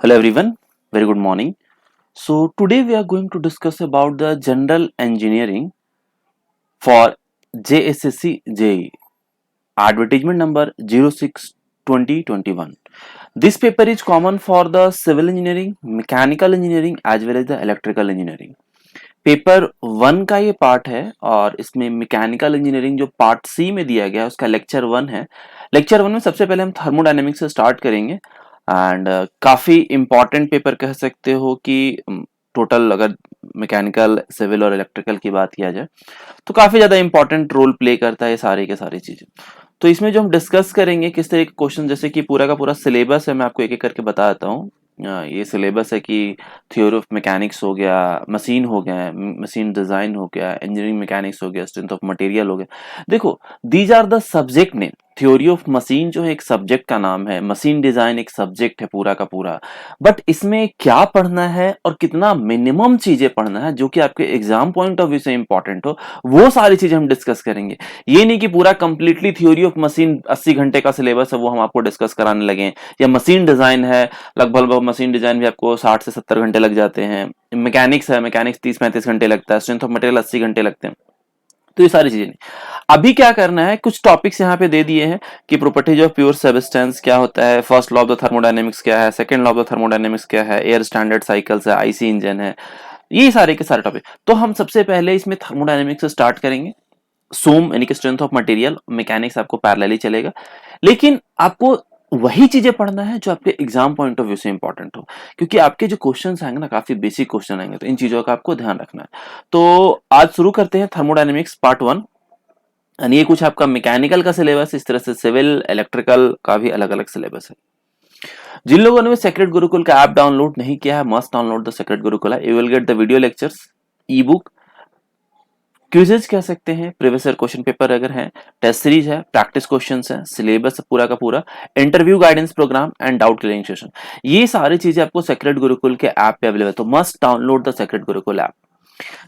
Hello everyone, very good morning. So today we are going to discuss about the general engineering for JSSC JE. Advertisement number 06/2021. This paper is common for the civil engineering, mechanical engineering as well as the electrical engineering. Paper 1 का ये part है और इसमें mechanical engineering जो part सी में दिया गया है उसका लेक्चर 1 है। लेक्चर 1 में सबसे पहले हम थर्मोडायनेमिक्स से स्टार्ट करेंगे एंड काफ़ी इम्पॉर्टेंट पेपर कह सकते हो कि टोटल अगर मैकेनिकल सिविल और इलेक्ट्रिकल की बात किया जाए तो काफ़ी ज़्यादा इंपॉर्टेंट रोल प्ले करता है ये सारी के सारी चीज़ें। तो इसमें जो हम डिस्कस करेंगे किस तरह के क्वेश्चन, जैसे कि पूरा का पूरा सिलेबस है, मैं आपको एक एक करके बता देता हूँ। ये सिलेबस है कि थ्योरी ऑफ मैकेनिक्स हो गया, मशीन हो गया, मशीन डिजाइन हो गया, इंजीनियरिंग मैकेनिक्स हो गया, स्ट्रेंथ ऑफ मटेरियल हो गया। देखो, these are the subject name. Theory of machine जो है एक सब्जेक्ट का नाम है, मशीन डिजाइन एक सब्जेक्ट है पूरा का पूरा। बट इसमें क्या पढ़ना है और कितना मिनिमम चीजें पढ़ना है जो कि आपके एग्जाम पॉइंट ऑफ व्यू से इंपॉर्टेंट हो, वो सारी चीजें हम डिस्कस करेंगे। ये नहीं कि पूरा कंप्लीटली थ्योरी ऑफ मशीन 80 घंटे का सिलेबस है वो हम आपको डिस्कस कराने लगे, या मशीन डिजाइन है लगभग मशीन डिजाइन भी आपको 60 से 70 घंटे लग जाते हैं, मैकेनिक्स है, मैकेनिक्स 30-35 घंटे लगता है, स्ट्रेंथ ऑफ मटेरियल 80 घंटे लगते हैं। तो ये सारी चीजें नहीं। अभी क्या करना है, कुछ टॉपिक्स यहाँ पे दे दिए हैं कि प्रॉपर्टीज ऑफ प्योर सब्सटेंस क्या होता है, first law of the thermodynamics क्या है, second law of the thermodynamics क्या है, एयर स्टैंडर्ड साइकिल्स है, आईसी इंजन है, ये सारे के सारे टॉपिक। तो हम सबसे पहले इसमें थर्मोडायनेमिक्स से स्टार्ट करेंगे। सोम यानी कि स्ट्रेंथ ऑफ मटेरियल, मैकेनिक्स आपको पैरेलली चलेगा, लेकिन आपको वही चीजें पढ़ना है जो आपके एग्जाम पॉइंट ऑफ व्यू से इंपॉर्टेंट हो, क्योंकि आपके जो क्वेश्चंस आएंगे ना काफी बेसिक क्वेश्चन आएंगे, तो इन चीजों का आपको ध्यान रखना है। तो आज शुरू करते हैं थर्मोडायनेमिक्स पार्ट 1। यानी ये कुछ आपका मैकेनिकल का सिलेबस, इस तरह से सिविल इलेक्ट्रिकल का भी अलग अलग सिलेबस है। जिन लोगों ने सेक्रेट गुरुकुल का ऐप डाउनलोड नहीं किया है, must download the Secret Gurukul. You will get the video lectures, e book, quizzes कह सकते हैं, प्रीवियस ईयर क्वेश्चन पेपर अगर है, टेस्ट सीरीज है, प्रैक्टिस क्वेश्चंस है, सिलेबस पूरा का पूरा, interview guidance program and doubt clearing session. ये सारी चीजें आपको सेक्रेट गुरुकुल के ऐप पे अवेलेबल है, तो must download the Secret Gurukul app.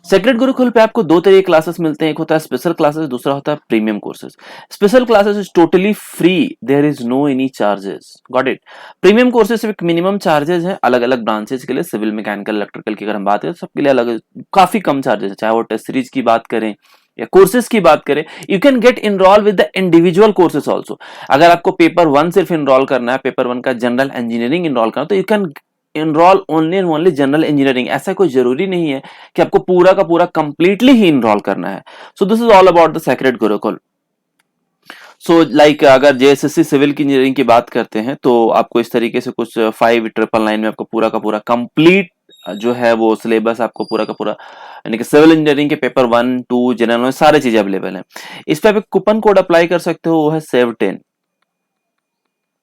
Secret Gurukul पे आपको दो तरह के क्लासेस मिलते हैं, एक होता है स्पेशल क्लासेस, दूसरा होता है premium courses. Special classes is totally free, there is no any charges, got it. Premium courses एक मिनिमम चार्जेस है अलग अलग ब्रांचेस के लिए, सिविल मैकेनिकल इलेक्ट्रिकल की अगर हम बात करें सबके लिए अलग काफी कम चार्जेस है, चाहे वो टेस्ट सीरीज की बात करें या कोर्सेज की बात करें। You can get enroll with the individual courses also. अगर आपको पेपर 1 सिर्फ इनरोल करना है, पेपर 1 का जनरल इंजीनियरिंग इनरोल करना, तो you can enroll only and only general engineering. ऐसा कोई जरूरी नहीं है कि आपको पूरा का पूरा कंप्लीटली ही इनरोल करना है। So this is all about the Secret Gurukul. So like अगर जेएसएससी सिविल की इंजीनियरिंग की बात करते हैं तो आपको इस तरीके से कुछ 5999 में आपको पूरा का पूरा कंप्लीट जो है वो सिलेबस आपको पूरा का पूरा, यानी कि सिविल इंजीनियरिंग के पेपर 1, 2 जनरल में सारी चीजें अवेलेबल हैं। इस पे आप एक कूपन कोड अप्लाई कर सकते हो, वो है सेव10।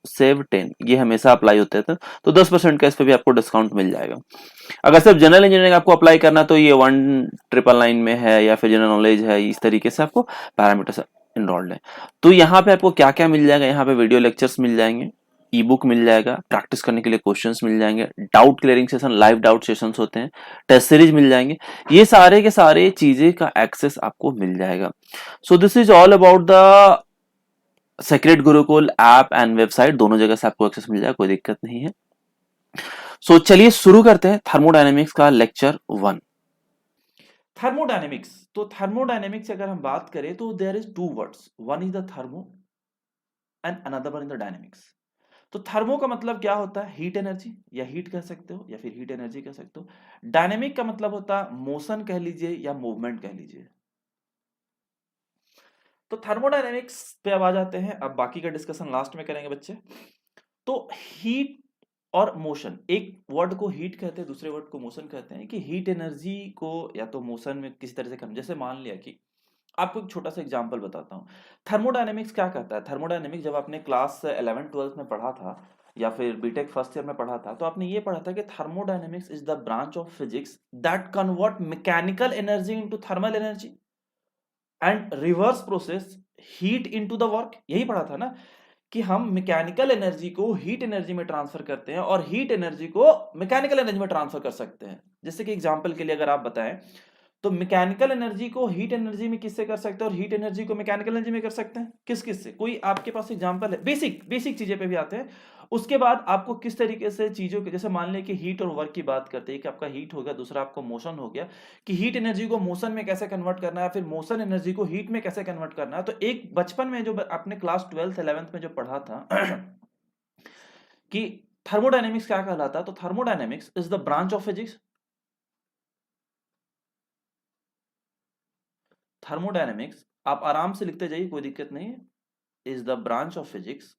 सेव10 ये हमेशा अप्लाई होते थे, तो 10% का इस पे भी आपको डिस्काउंट मिल जाएगा। अगर सिर्फ जनरल इंजीनियरिंग आपको अप्लाई करना तो ये 1999 में है, या फिर जनरल नॉलेज है, इस तरीके से आपको पैरामीटर्स इनरोल्ड है। तो यहाँ पे आपको क्या क्या मिल जाएगा, यहाँ पे वीडियो लेक्चर्स मिल जाएंगे, ई बुक मिल जाएगा, प्रैक्टिस करने के लिए क्वेश्चंस मिल जाएंगे, doubt clearing session, live doubt sessions होते हैं, टेस्ट सीरीज मिल जाएंगे, ये सारे के सारे चीजें का एक्सेस आपको मिल जाएगा। So this is all about the Secret Gurukul app and website, दोनों जगह से आपको एक्सेस मिल जाएगा, कोई दिक्कत नहीं है। सो चलिए शुरू करते हैं थर्मोडायनेमिक्स का लेक्चर 1। थर्मोडायनेमिक्स, तो थर्मोडायनेमिक्स अगर हम बात करें तो there is two words, one is the thermo and another one is the dynamics. तो थर्मो का मतलब क्या होता है, हीट एनर्जी या हीट कह सकते हो, या फिर हीट एनर्जी कह सकते हो। डायनेमिक का मतलब होता है मोशन कह लीजिए या मूवमेंट कह लीजिए। तो थर्मोडायनेमिक्स पे अब आ जाते हैं, अब बाकी का डिस्कशन लास्ट में करेंगे बच्चे। तो हीट और मोशन, एक वर्ड को हीट कहते हैं, दूसरे वर्ड को मोशन कहते हैं, कि हीट एनर्जी को या तो मोशन में किसी तरह से कम, जैसे मान लिया कि आपको एक छोटा सा एग्जांपल बताता हूँ। थर्मोडायनेमिक्स क्या कहता है, थर्मोडायनेमिक्स जब आपने क्लास 11th-12th में पढ़ा था या फिर बीटेक फर्स्ट ईयर में पढ़ा था, तो आपने ये पढ़ा था कि thermodynamics is the branch of physics that convert mechanical energy into thermal energy and reverse process heat into the work. यही पढ़ा था ना, कि हम मैकेनिकल एनर्जी को हीट एनर्जी में ट्रांसफर करते हैं और हीट एनर्जी को मैकेनिकल एनर्जी में ट्रांसफर कर सकते हैं। जैसे कि एग्जांपल के लिए अगर आप बताएं तो मैकेनिकल एनर्जी को हीट एनर्जी में किससे कर सकते हैं और हीट एनर्जी को मैकेनिकल एनर्जी में कर सकते हैं? किस किस से? कोई आपके पास एग्जांपल है? बेसिक चीजें पे भी आते हैं। उसके बाद आपको किस तरीके से चीजों के, जैसे मान लें कि हीट और वर्क की बात करते हैं कि आपका हीट हो गया, दूसरा आपको मोशन हो गया, कि हीट एनर्जी को मोशन में कैसे कन्वर्ट करना है, फिर मोशन एनर्जी को हीट में कैसे कन्वर्ट करना है। तो एक बचपन में जो आपने क्लास 12th 11th में जो पढ़ा था कि थर्मोडायनेमिक्स क्या कहलाता है, तो thermodynamics is the branch of physics. Thermodynamics आप आराम से लिखते जाइए, कोई दिक्कत नहीं है, is the branch of physics,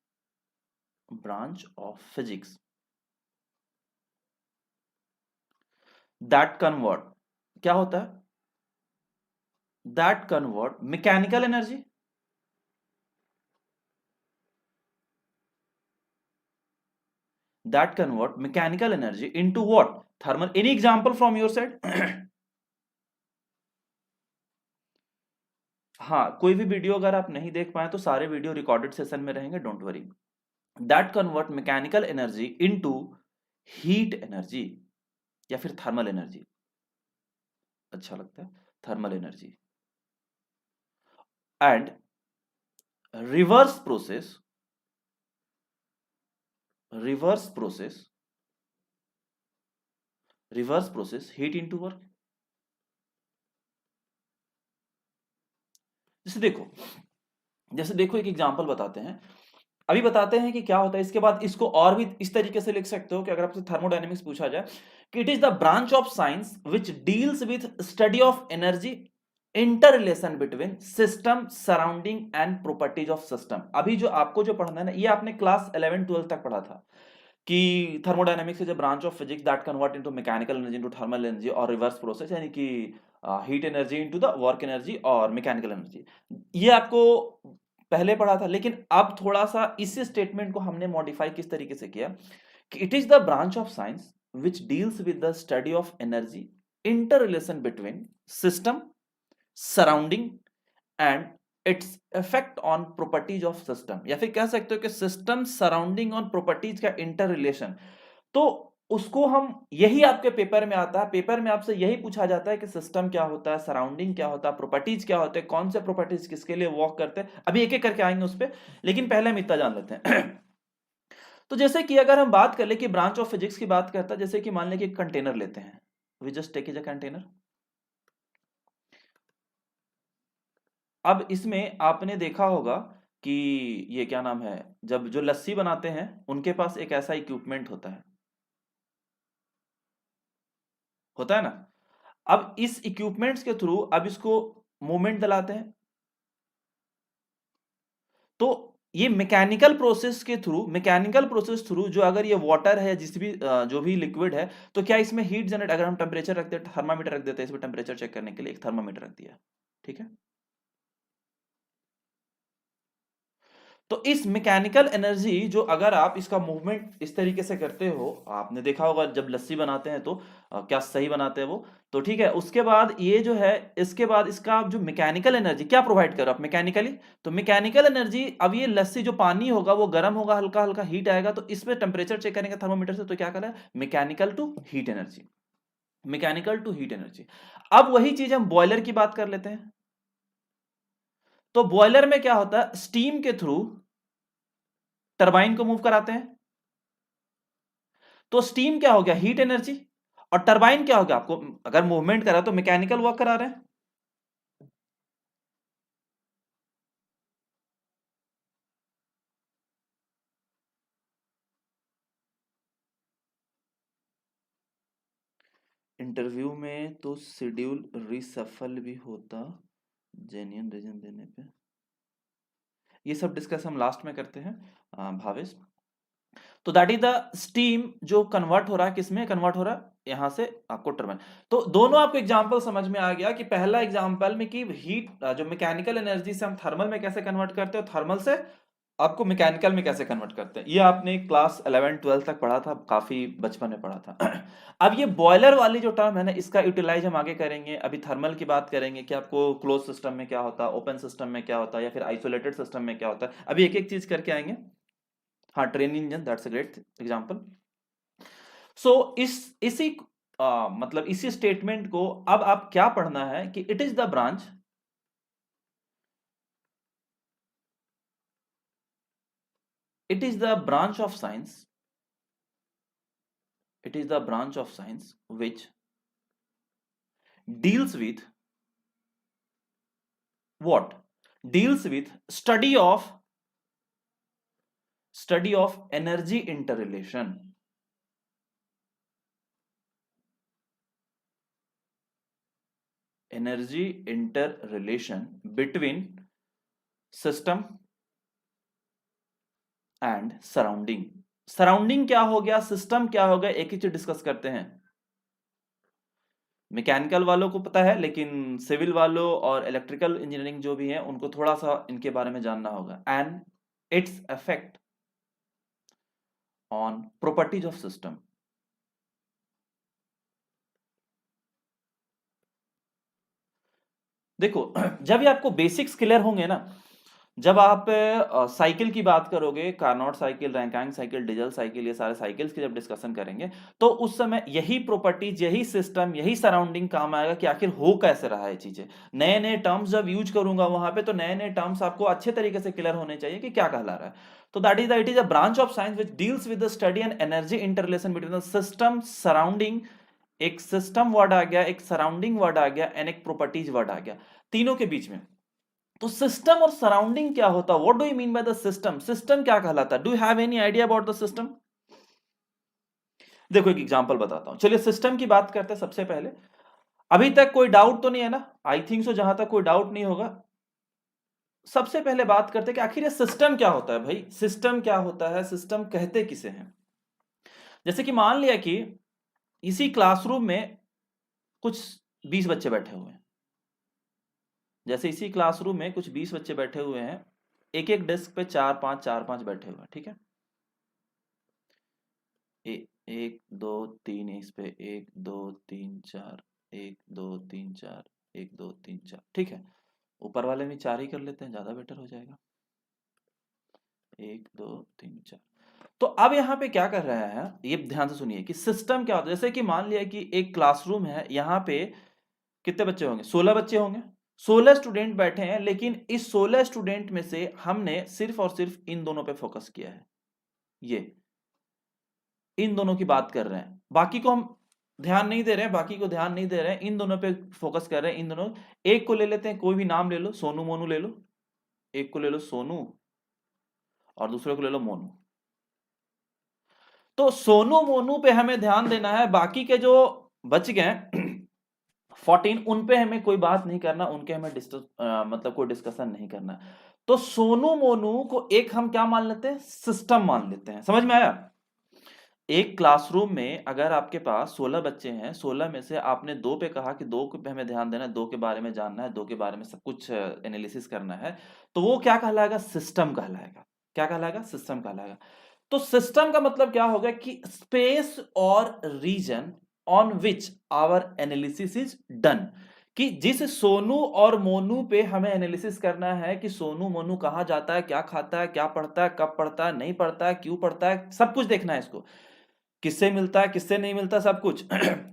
branch of physics that convert, क्या होता है, that convert mechanical energy, that convert mechanical energy into what, thermal, any example from your side? हाँ, कोई भी वीडियो अगर आप नहीं देख पाए तो सारे वीडियो रिकॉर्डेड सेशन में रहेंगे, don't worry. That convert mechanical energy into heat energy या फिर थर्मल एनर्जी, अच्छा लगता है, thermal energy. And reverse process, reverse process, reverse process heat into work. जैसे देखो एक एग्जांपल बताते हैं, अभी बताते हैं कि क्या होता है, इसके बाद इसको और भी इस तरीके से लिख सकते हो कि अगर आपसे थर्मोडायनेमिक्स पूछा जाए कि it is the branch of science which deals with study of energy, inter relation between system, surrounding and properties of system. अभी जो आपको जो पढ़ना है ना, ये आपने क्लास 11 12 तक पढ़ा था कि thermodynamics is a branch of physics that convert into mechanical energy into thermal energy और रिवर्स प्रोसेस, यानी कि heat energy into the work energy और मैकेनिकल एनर्जी। ये आपको पहले पढ़ा था, लेकिन अब थोड़ा सा इस स्टेटमेंट को हमने मॉडिफाई किस तरीके से किया कि it is the branch of science which deals with the study of energy, inter relation between system, surrounding and its effect on properties of system, या फिर कह सकते हो कि सिस्टम, सराउंडिंग और प्रॉपर्टीज का इंटर रिलेशन। तो उसको हम, यही आपके पेपर में आता है, पेपर में आपसे यही पूछा जाता है कि सिस्टम क्या होता है, सराउंडिंग क्या होता है, प्रॉपर्टीज क्या होते हैं, कौन से प्रॉपर्टीज किसके लिए वर्क करते हैं। अभी एक एक करके आएंगे उस पर, लेकिन पहले हम इतना जान लेते हैं तो जैसे कि अगर हम बात कर ले कि ब्रांच ऑफ फिजिक्स की बात करता है, जैसे कि मान लें कि कंटेनर लेते हैं, we just take is a container. अब इसमें आपने देखा होगा कि ये क्या नाम है, जब जो लस्सी बनाते हैं उनके पास एक ऐसा इक्विपमेंट होता है ना। अब इस इक्विपमेंट्स के थ्रू अब इसको मूवमेंट दिलाते हैं, तो ये मैकेनिकल प्रोसेस थ्रू जो अगर ये वाटर है, जिस भी जो भी लिक्विड है, तो क्या इसमें हीट जनरेट, अगर हम टेम्परेचर रखते हैं, थर्मामीटर रख देते हैं इसमें टेम्परेचर चेक करने के लिए, एक थर्मामीटर रख दिया, ठीक है। तो इस मैकेनिकल एनर्जी जो अगर आप इसका मूवमेंट इस तरीके से करते हो, आपने देखा होगा जब लस्सी बनाते हैं तो क्या सही बनाते हैं वो, तो ठीक है। उसके बाद ये जो है, इसके बाद इसका आप जो मैकेनिकल एनर्जी क्या प्रोवाइड करो आप मैकेनिकली, तो मैकेनिकल एनर्जी, अब ये लस्सी जो पानी होगा वो गर्म होगा, हल्का हल्का हीट आएगा, तो इसमें टेम्परेचर चेक करेंगे थर्मोमीटर से, तो क्या करें, mechanical to heat energy, mechanical to heat energy. अब वही चीज हम बॉयलर की बात कर लेते हैं, तो बॉयलर में क्या होता है, स्टीम के थ्रू टरबाइन को मूव कराते हैं, तो स्टीम क्या हो गया, हीट एनर्जी, और टरबाइन क्या हो गया, आपको अगर मूवमेंट करा तो मैकेनिकल वर्क करा रहे हैं। इंटरव्यू में तो शेड्यूल रिसफल भी होता, जेन्युइन रीजन देने पे, ये सब डिस्कस हम लास्ट में करते हैं भावेश। तो दैट इज द स्टीम जो कन्वर्ट हो रहा है, किसमें कन्वर्ट हो रहा है, यहां से आपको टर्बाइन। तो दोनों आपको एग्जांपल समझ में आ गया कि पहला एग्जांपल में कि हीट जो मैकेनिकल एनर्जी से हम थर्मल में कैसे कन्वर्ट करते हैं, थर्मल से आपको मैकेनिकल में कैसे कन्वर्ट करते हैं, ये आपने क्लास 11 12 तक पढ़ा था, काफी बचपन में पढ़ा था अब ये बॉयलर वाली जो टर्म है ना, इसका यूटिलाइज हम आगे करेंगे। अभी थर्मल की बात करेंगे कि आपको क्लोज सिस्टम में क्या होता है, ओपन सिस्टम में क्या होता है, या फिर आइसोलेटेड सिस्टम में क्या होता है, अभी एक एक चीज करके आएंगे। हाँ, train engine, that's a great example. So इसी मतलब इसी स्टेटमेंट को अब आप क्या पढ़ना है कि it is the branch, it is the branch of science, it is the branch of science which deals with what? Deals with study of energy interrelation. Energy interrelation between system and surrounding. Surrounding क्या हो गया, system क्या हो गया, एक ही चीज discuss करते हैं। मैकेनिकल वालों को पता है, लेकिन सिविल वालों और इलेक्ट्रिकल इंजीनियरिंग जो भी है उनको थोड़ा सा इनके बारे में जानना होगा। And its effect on properties of system. देखो जब भी आपको बेसिक्स क्लियर होंगे ना, जब आप साइकिल की बात करोगे, Carnot cycle, Rankine cycle, diesel cycle, ये सारे साइकिल्स की जब डिस्कशन करेंगे तो उस समय यही प्रॉपर्टीज, यही सिस्टम, यही सराउंडिंग काम आएगा कि आखिर हो कैसे रहा है चीजें। नए नए टर्म्स जब यूज करूंगा वहां पे, तो नए नए टर्म्स आपको अच्छे तरीके से क्लियर होने चाहिए कि क्या कहला रहा है। तो that is it is a branch of science which deals with the study and energy interrelation between the system surrounding. एक सिस्टम वर्ड आ गया, एक सराउंडिंग वर्ड आ गया एंड एक प्रॉपर्टीज वर्ड आ गया, तीनों के बीच में। तो सिस्टम और सराउंडिंग क्या होता है, what do you mean by the system, system क्या कहलाता है, do you have any idea about the system? देखो एक एग्जांपल बताता हूं, चलिए सिस्टम की बात करते हैं सबसे पहले। अभी तक कोई डाउट तो नहीं है ना? आई थिंक सो, जहां तक कोई डाउट नहीं होगा। सबसे पहले बात करते हैं कि आखिर ये सिस्टम क्या होता है भाई, सिस्टम क्या होता है, सिस्टम कहते किसे हैं। जैसे कि मान लिया कि इसी क्लासरूम में कुछ 20 बच्चे बैठे हुए हैं। जैसे इसी क्लासरूम में कुछ 20 बच्चे बैठे हुए हैं, एक एक डेस्क पे चार पांच बैठे हुए हैं, ठीक है। एक दो तीन, इस पे एक दो तीन चार, एक दो तीन चार, एक दो तीन चार, ठीक है। ऊपर वाले में 4 ही कर लेते हैं, ज्यादा बेटर हो जाएगा। एक दो तीन चार। तो अब यहाँ पे क्या कर रहा है, ये ध्यान से सुनिए कि सिस्टम क्या होता है। जैसे कि मान लिया कि एक क्लासरूम है, यहाँ पे कितने बच्चे होंगे, 16 बच्चे होंगे। 16 स्टूडेंट बैठे हैं, लेकिन इस 16 स्टूडेंट में से हमने सिर्फ और सिर्फ इन दोनों पे फोकस किया है। ये इन दोनों की बात कर रहे हैं, बाकी को हम ध्यान नहीं दे रहे हैं, बाकी को ध्यान नहीं दे रहे हैं, इन दोनों पे फोकस कर रहे हैं। इन दोनों, एक को ले लेते हैं, कोई भी नाम ले लो, सोनू मोनू ले लो। एक को ले लो सोनू और दूसरे को ले लो मोनू। तो सोनू मोनू पे हमें ध्यान देना है, बाकी के जो बच गए 14, उन पे हमें कोई बात नहीं करना, उनके हमें मतलब कोई डिस्कशन नहीं करना। तो सोनू मोनू को एक हम क्या मान लेते हैं, सिस्टम मान लेते हैं। समझ में आया? एक क्लासरूम में अगर आपके पास 16 बच्चे हैं, 16 में से आपने 2 पे कहा कि 2 पे हमें ध्यान देना है, 2 के बारे में जानना है, 2 के बारे में सब कुछ एनालिसिस करना है, तो वो क्या कहलाएगा, सिस्टम कहलाएगा। क्या कहलाएगा, सिस्टम कहलाएगा। तो सिस्टम का मतलब क्या होगा कि स्पेस और region on which our analysis is done. कि जिस सोनू और मोनू पे हमें एनालिसिस करना है कि सोनू मोनू कहां जाता है, क्या खाता है, क्या पढ़ता है, कब पढ़ता है, नहीं पढ़ता है, क्यों पढ़ता है, सब कुछ देखना है इसको। किससे मिलता है, किससे नहीं मिलता, सब कुछ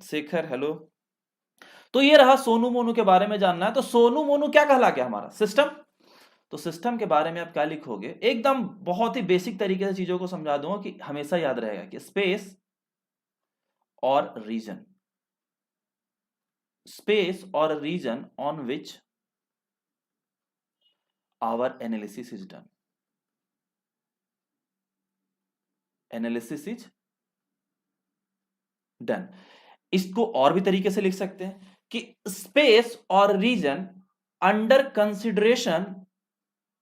शेखर हेलो। तो ये रहा सोनू मोनू के बारे में जानना है। तो सोनू मोनू क्या कहला गया, हमारा सिस्टम। तो सिस्टम के बारे में आप क्या लिखोगे, एकदम बहुत ही बेसिक तरीके से चीजों को समझा दूंगा कि हमेशा याद रहेगा कि स्पेस और रीजन, स्पेस और region on which our analysis is done. Analysis is done. इसको और भी तरीके से लिख सकते हैं कि स्पेस और region under consideration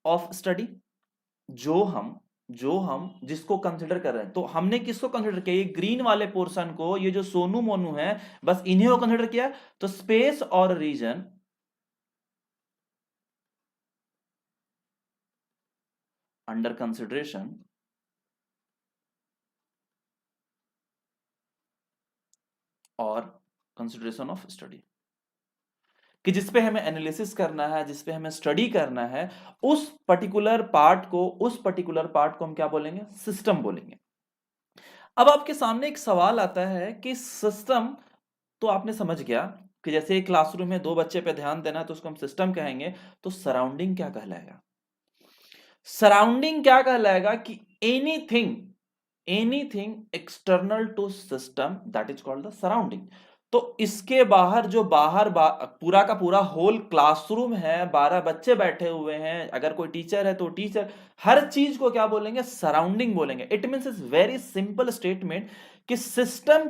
of study. जो हम जिसको कंसिडर कर रहे हैं, तो हमने किसको कंसिडर किया, ये ग्रीन वाले पोर्शन को, ये जो सोनू मोनू है, बस इन्हीं को कंसिडर किया। तो स्पेस और रीजन अंडर कंसिडरेशन और कंसिडरेशन ऑफ स्टडी, कि जिसपे हमें एनालिसिस करना है, जिसपे हमें स्टडी करना है, उस पर्टिकुलर पार्ट को हम क्या बोलेंगे, सिस्टम बोलेंगे। अब आपके सामने एक सवाल आता है कि सिस्टम तो आपने समझ गया कि जैसे एक क्लासरूम में 2 बच्चे पे ध्यान देना है तो उसको हम सिस्टम कहेंगे। तो सराउंडिंग क्या कहलाएगा? सराउंडिंग क्या कहलाएगा कि anything external to system, that is called the surrounding. तो इसके बाहर जो पूरा का पूरा होल क्लासरूम है, 12 बच्चे बैठे हुए हैं, अगर कोई टीचर है तो टीचर, हर चीज को क्या बोलेंगे? सराउंडिंग बोलेंगे। It means is very simple statement कि सिस्टम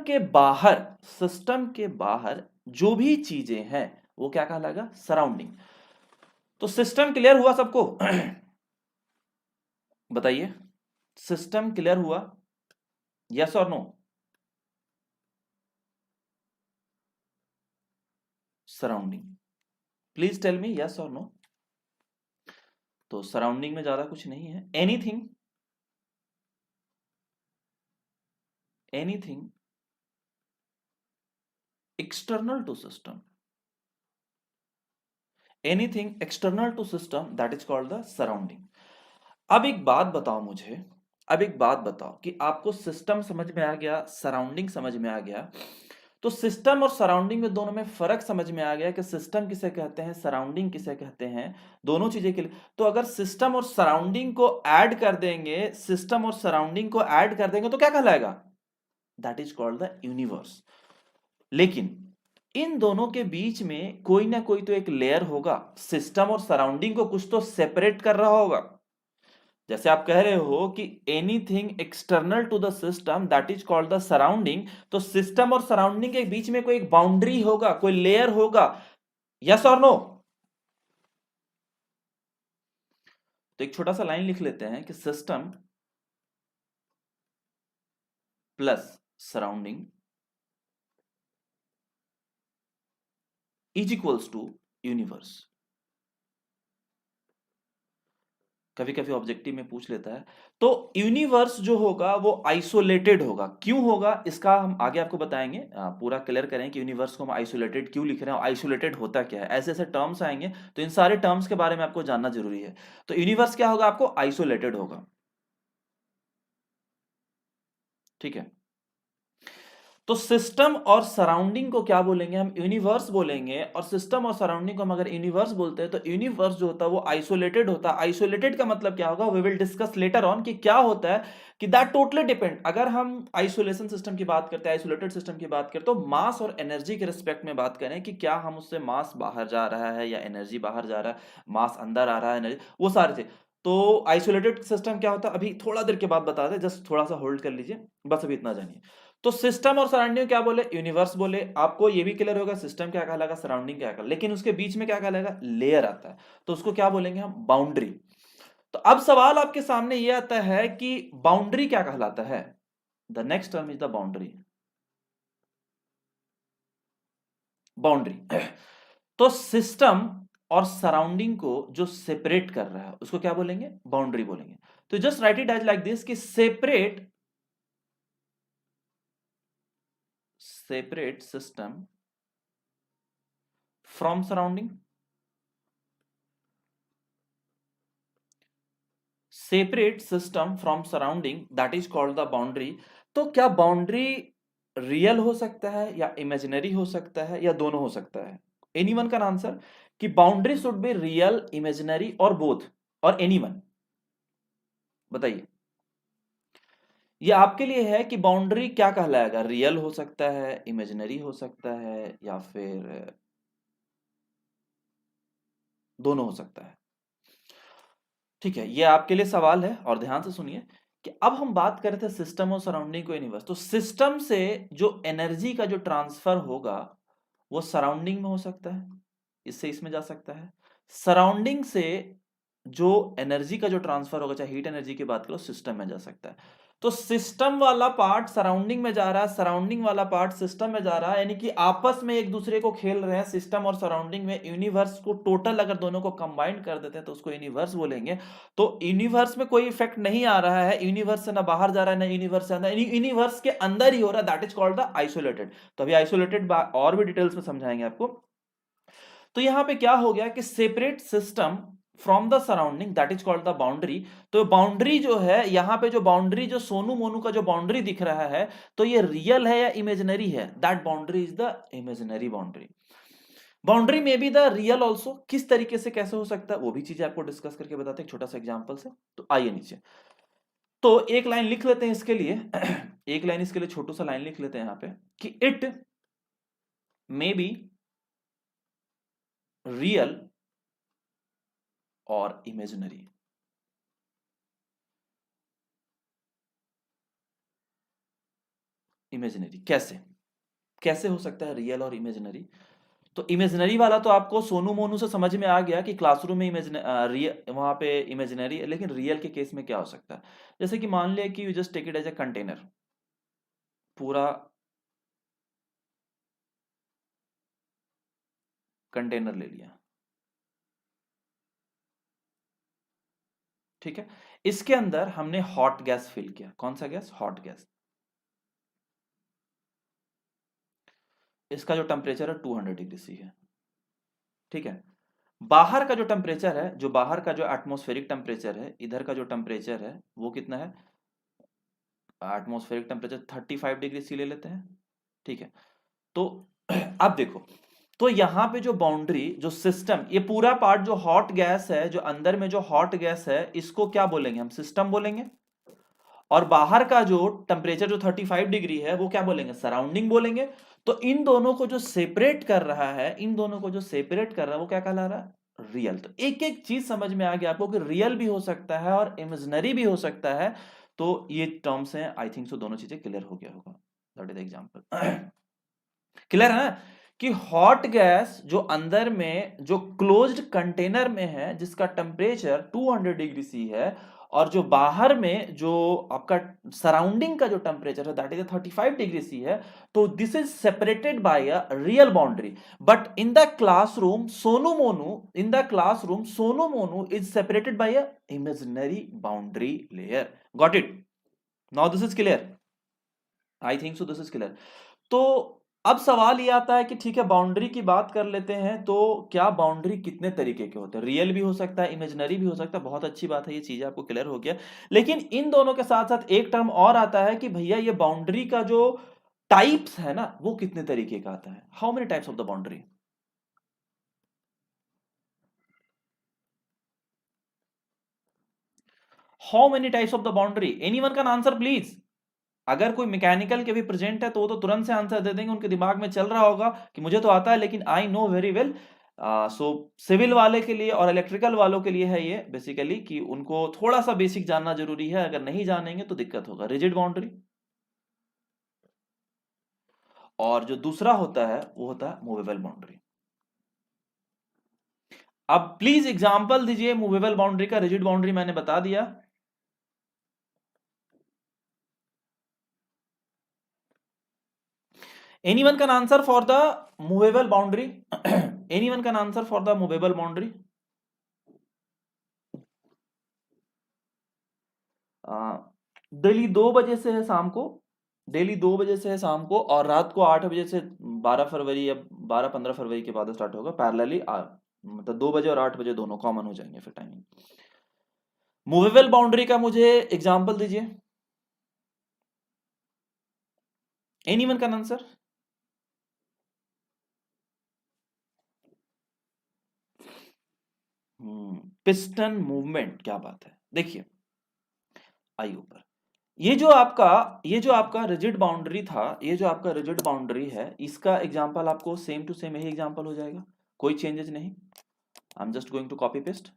के बाहर जो भी चीजें हैं वो क्या कहलाएगा? सराउंडिंग। तो सिस्टम क्लियर हुआ सबको? बताइए, सिस्टम क्लियर हुआ? यस और no? Surrounding, please tell me yes और नो। तो सराउंडिंग में ज्यादा कुछ नहीं है। Anything external to system, anything external to system, that is called the surrounding. अब एक बात बताओ मुझे, अब एक बात बताओ कि आपको सिस्टम समझ में आ गया, सराउंडिंग समझ में आ गया, तो सिस्टम और सराउंडिंग में दोनों में फर्क समझ में आ गया कि सिस्टम किसे कहते हैं, सराउंडिंग किसे कहते हैं, दोनों चीजें के लिए। तो अगर सिस्टम और सराउंडिंग को ऐड कर देंगे, सिस्टम और सराउंडिंग को ऐड कर देंगे तो क्या कहलाएगा? That is called the universe. लेकिन इन दोनों के बीच में कोई ना कोई तो एक लेयर होगा, सिस्टम और सराउंडिंग को कुछ तो सेपरेट कर रहा होगा। जैसे आप कह रहे हो कि anything external to the system that is called the surrounding, तो सिस्टम और सराउंडिंग के बीच में कोई एक बाउंड्री होगा, कोई लेयर होगा। यस और नो? तो एक छोटा सा लाइन लिख लेते हैं कि system plus surrounding is equals to universe. कभी कभी ऑब्जेक्टिव में पूछ लेता है। तो यूनिवर्स जो होगा वो आइसोलेटेड होगा। क्यों होगा इसका हम आगे आपको बताएंगे, पूरा क्लियर करें कि यूनिवर्स को हम आइसोलेटेड क्यों लिख रहे हैं, आइसोलेटेड होता क्या है। ऐसे ऐसे टर्म्स आएंगे तो इन सारे टर्म्स के बारे में आपको जानना जरूरी है। तो यूनिवर्स क्या होगा? आपको आइसोलेटेड होगा। ठीक है, तो सिस्टम और सराउंडिंग को क्या बोलेंगे? हम यूनिवर्स बोलेंगे। और सिस्टम और सराउंडिंग को हम अगर यूनिवर्स बोलते हैं तो यूनिवर्स जो होता है वो आइसोलेटेड होता है। आइसोलेटेड का मतलब क्या होगा? We will discuss later on कि क्या होता है, कि दैट टोटली डिपेंड। अगर हम आइसोलेशन सिस्टम की बात करते हैं, आइसोलेटेड सिस्टम की बात करते हैं, तो मास और एनर्जी के रिस्पेक्ट में बात करें कि क्या हम उससे मास बाहर जा रहा है या एनर्जी बाहर जा रहा है, मास अंदर आ रहा है, एनर्जी, वो सारे थे। तो आइसोलेटेड सिस्टम क्या होता है अभी थोड़ा देर के बाद बता दें, जस्ट थोड़ा सा होल्ड कर लीजिए, बस अभी इतना जानिए। तो सिस्टम और सराउंडिंग क्या बोले? यूनिवर्स बोले। आपको ये भी क्लियर होगा सिस्टम क्या कहलाएगा, सराउंडिंग क्या कहलाएगा, लेकिन उसके बीच में क्या कहलाएगा? लेयर आता है, तो उसको क्या बोलेंगे हम? बाउंड्री। तो अब सवाल आपके सामने ये आता है कि बाउंड्री क्या कहलाता है? The next term is the boundary. Boundary तो सिस्टम और सराउंडिंग को जो सेपरेट कर रहा है उसको क्या बोलेंगे? बाउंड्री बोलेंगे। तो just write it as like this कि separate system from surrounding, separate system from surrounding, that is called the boundary. तो क्या बाउंड्री रियल हो सकता है या इमेजिनरी हो सकता है या दोनों हो सकता है? एनीवन कैन आंसर कि boundary should be real, imaginary और बोथ, और एनीवन बताइए। ये आपके लिए है कि बाउंड्री क्या कहलाएगा? रियल हो सकता है, इमेजिनरी हो सकता है, या फिर दोनों हो सकता है। ठीक है, ये आपके लिए सवाल है और ध्यान से सुनिए कि अब हम बात कर रहे थे सिस्टम और सराउंडिंग को यूनिवर्स। तो सिस्टम से जो एनर्जी का जो ट्रांसफर होगा वो सराउंडिंग में हो सकता है, इससे इसमें जा सकता है। सराउंडिंग से जो एनर्जी का जो ट्रांसफर होगा, चाहे हीट एनर्जी की बात करो, सिस्टम में जा सकता है। तो सिस्टम वाला पार्ट सराउंडिंग में जा रहा है, सराउंडिंग वाला पार्ट सिस्टम में जा रहा है, यानी कि आपस में एक दूसरे को खेल रहे हैं सिस्टम और सराउंडिंग में। यूनिवर्स को टोटल अगर दोनों को कंबाइन कर देते हैं तो उसको यूनिवर्स बोलेंगे। तो यूनिवर्स में कोई इफेक्ट नहीं आ रहा है, यूनिवर्स से ना बाहर जा रहा है ना यूनिवर्स से अंदर, यूनिवर्स के अंदर ही हो रहा है, that is called the isolated. तो अभी आइसोलेटेड और भी डिटेल्स में समझाएंगे आपको। तो यहां पे क्या हो गया कि separate system from the surrounding that is called the boundary. तो बाउंड्री जो है यहाँ पे, जो बाउंड्री जो सोनू मोनू का जो बाउंड्री दिख रहा है, तो ये रियल है या इमेजिनरी है? That boundary is the imaginary boundary. Boundary में भी द रियल ऑल्सो, किस तरीके से कैसे हो सकता है वो भी चीजें आपको डिस्कस करके बताते हैं एक छोटा सा एग्जाम्पल से। तो आइए नीचे, तो एक लाइन लिख लेते हैं इसके लिए एक लाइन इसके लिए छोटू सा लाइन लिख लेते हैं यहां पे कि इट मे बी रियल और इमेजिनरी। इमेजिनरी कैसे, कैसे हो सकता है रियल और इमेजिनरी? तो इमेजिनरी वाला तो आपको सोनू मोनू से समझ में आ गया कि क्लासरूम में वहां पे इमेजिनरी है, लेकिन रियल के केस में क्या हो सकता है? जैसे कि मान लिया कि you just take it as a container, पूरा कंटेनर ले लिया, ठीक है। इसके अंदर हमने हॉट गैस फिल किया। कौन सा गैस? Hot gas. इसका जो टेम्परेचर है 200 डिग्री सी है, ठीक है। बाहर का जो टेम्परेचर है, जो बाहर का जो एटमॉस्फेरिक टेम्परेचर है, इधर का जो टेम्परेचर है वो कितना है? एटमॉस्फेरिक टेम्परेचर 35 डिग्री सी ले लेते हैं, ठीक है। तो अब देखो, तो यहां पे जो बाउंड्री, जो सिस्टम, ये पूरा पार्ट जो हॉट गैस है, जो अंदर में जो हॉट गैस है, इसको क्या बोलेंगे हम? सिस्टम बोलेंगे। और बाहर का जो टेम्परेचर जो 35 डिग्री है वो क्या बोलेंगे? सराउंडिंग बोलेंगे। तो इन दोनों को जो सेपरेट कर रहा है, इन दोनों को जो सेपरेट कर रहा है वो क्या कहला रहा है? रियल। तो एक एक चीज समझ में आ गया आपको कि रियल भी हो सकता है और इमेजिनरी भी हो सकता है। तो ये टर्म्स हैं, आई थिंक सो दोनों चीजें क्लियर हो गया होगा। That is example. क्लियर है ना कि हॉट गैस जो अंदर में जो क्लोज्ड कंटेनर में है, जिसका टेम्परेचर 200 डिग्री सी है, और जो बाहर में जो आपका सराउंडिंग का जो टेम्परेचर है दैट इज 35 डिग्री सी है, तो this is separated by a real boundary. But in the classroom Sonu Monu, in the classroom Sonu Monu is separated by a imaginary boundary layer. Got it? Now this is clear? I think so this is clear. तो अब सवाल ये आता है कि ठीक है, boundary की बात कर लेते हैं, तो क्या बाउंड्री कितने तरीके के होते हैं? रियल भी हो सकता है, इमेजिनरी भी हो सकता है। बहुत अच्छी बात है, ये चीज आपको क्लियर हो गया। लेकिन इन दोनों के साथ साथ एक टर्म और आता है कि भैया ये बाउंड्री का जो टाइप्स है ना, वो कितने तरीके का आता है? How many types of the boundary? How many types of the boundary? Anyone can answer please. अगर कोई मैकेनिकल के भी प्रेजेंट है तो वो तो तुरंत से आंसर दे देंगे, उनके दिमाग में चल रहा होगा कि मुझे तो आता है, लेकिन I know very well. So civil वाले के लिए और इलेक्ट्रिकल वालों के लिए है ये बेसिकली कि उनको थोड़ा सा बेसिक जानना जरूरी है, अगर नहीं जानेंगे तो दिक्कत होगा। रिजिड बाउंड्री, और जो दूसरा होता है वो होता है मूवेबल बाउंड्री। अब प्लीज एग्जांपल दीजिए मूवेबल बाउंड्री का। रिजिड बाउंड्री मैंने बता दिया। Anyone can answer for the movable boundary? Anyone can answer for the movable boundary? Daily 2 बजे से है शाम को, डेली 2 बजे से है शाम को, और रात को 8 बजे से 12 फरवरी या 12-15 फरवरी के बाद स्टार्ट होगा पैरेलली। मतलब 2 बजे और 8 बजे दोनों कॉमन हो जाएंगे फिर टाइमिंग। मूवेबल बाउंड्री का मुझे एग्जांपल दीजिए। Anyone can answer? Piston movement, क्या बात है। देखिए, आई ऊपर, ये जो आपका रिजिड बाउंड्री था, ये जो आपका रिजिड बाउंड्री है, इसका एग्जांपल आपको सेम टू सेम यही एग्जांपल हो जाएगा, कोई चेंजेस नहीं। I am just going to copy paste.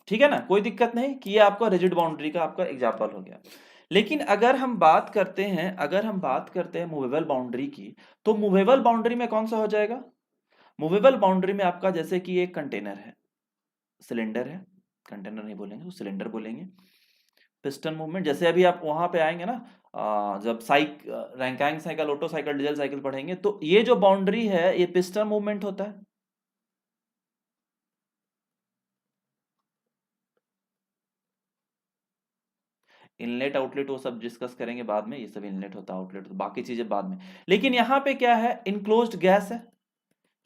ठीक है ना, कोई दिक्कत नहीं कि ये आपका रिजिड बाउंड्री का आपका एग्जांपल हो गया। लेकिन अगर हम बात करते हैं मूवेबल बाउंड्री की, तो मूवेबल बाउंड्री में कौन सा हो जाएगा? मूवेबल बाउंड्री में आपका जैसे कि एक कंटेनर है, सिलेंडर है, कंटेनर नहीं बोलेंगे, तो सिलेंडर बोलेंगे। पिस्टन मूवमेंट, जैसे अभी आप वहां पे आएंगे ना, जब Rankine cycle, Otto cycle, diesel cycle पढ़ेंगे, तो ये जो बाउंड्री है ये पिस्टन मूवमेंट होता है। इनलेट आउटलेट वो सब डिस्कस करेंगे बाद में, ये सब इनलेट होता है, आउटलेट तो बाकी चीजें बाद में। लेकिन यहाँ पे क्या है, इनक्लोज्ड गैस है,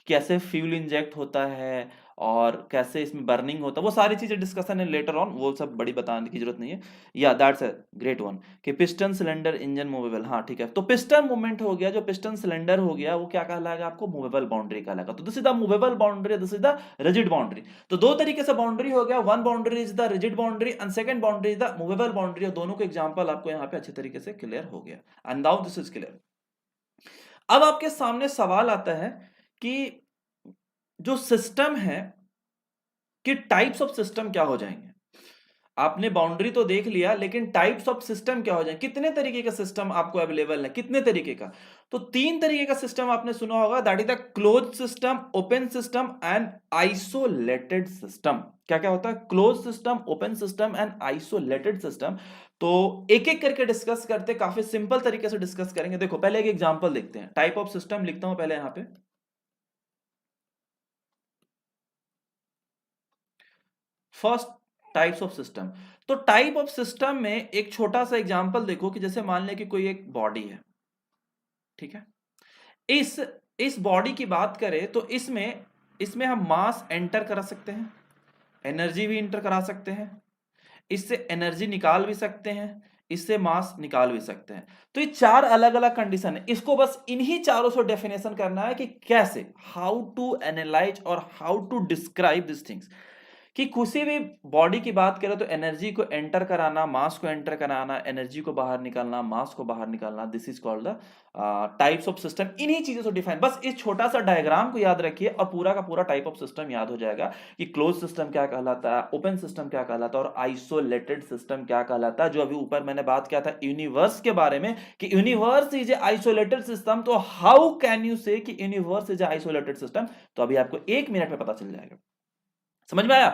कैसे फ्यूल इंजेक्ट होता है और कैसे इसमें बर्निंग होता है, वो सारी चीजें डिस्कशन है लेटर ऑन, वो सब बड़ी बताने की जरूरत नहीं है। या दैट्स अ ग्रेट वन कि पिस्टन सिलेंडर इंजन मूवेबल, हाँ ठीक है। तो पिस्टन मूवमेंट हो गया, जो पिस्टन सिलेंडर हो गया वो क्या कहलाएगा आपको, मूवेबल बाउंड्री कहलाएगा। तो this is the movable boundary, this is the rigid boundary. तो दो तरीके से बाउंड्री हो गया, one boundary is the rigid boundary and second boundary is the movable boundary, और दोनों के एग्जांपल आपको यहाँ पे अच्छे तरीके से क्लियर हो गया। And now this is clear. अब आपके सामने सवाल आता है कि जो सिस्टम है कि टाइप्स ऑफ सिस्टम क्या हो जाएंगे। आपने बाउंड्री तो देख लिया, लेकिन टाइप्स ऑफ सिस्टम क्या हो जाएंगे, कितने तरीके का सिस्टम आपको अवेलेबल है, कितने तरीके का। तो तीन तरीके का सिस्टम आपने सुना होगा, that is the close system, open system and isolated system. क्या क्या होता है, close system, open system and isolated system. तो एक एक करके डिस्कस करते, काफी सिंपल तरीके से डिस्कस करेंगे। देखो पहले एक एग्जांपल देखते हैं, टाइप ऑफ सिस्टम लिखता हूं पहले यहां पे। First, types of system. तो टाइप ऑफ सिस्टम में एक छोटा सा एग्जांपल देखो कि जैसे मान लें कि कोई एक बॉडी है, ठीक है। इस बॉडी की बात करें तो इसमें इसमें हम मास एंटर करा सकते हैं, एनर्जी भी एंटर करा सकते हैं, इससे एनर्जी निकाल भी सकते हैं, इससे मास निकाल भी सकते हैं। तो ये चार अलग अलग कंडीशन है, इसको बस इन्हीं चारों से डेफिनेशन करना है कि कैसे, हाउ टू एनालाइज और how to describe this things. कि किसी भी बॉडी की बात करें तो एनर्जी को एंटर कराना, मास को एंटर कराना, एनर्जी को बाहर निकालना, मास को बाहर निकालना, this is called the types of system. इन्हीं चीजों से डिफाइन, बस इस छोटा सा डायग्राम को याद रखिए और पूरा का पूरा टाइप ऑफ सिस्टम याद हो जाएगा कि क्लोज सिस्टम क्या कहलाता है, ओपन सिस्टम क्या कहलाता है और आइसोलेटेड सिस्टम क्या कहलाता है। जो अभी ऊपर मैंने बात किया था यूनिवर्स के बारे में कि universe is a isolated system, तो हाउ कैन यू से कि universe is a isolated system, तो अभी आपको 1 मिनट में पता चल जाएगा। समझ में आया।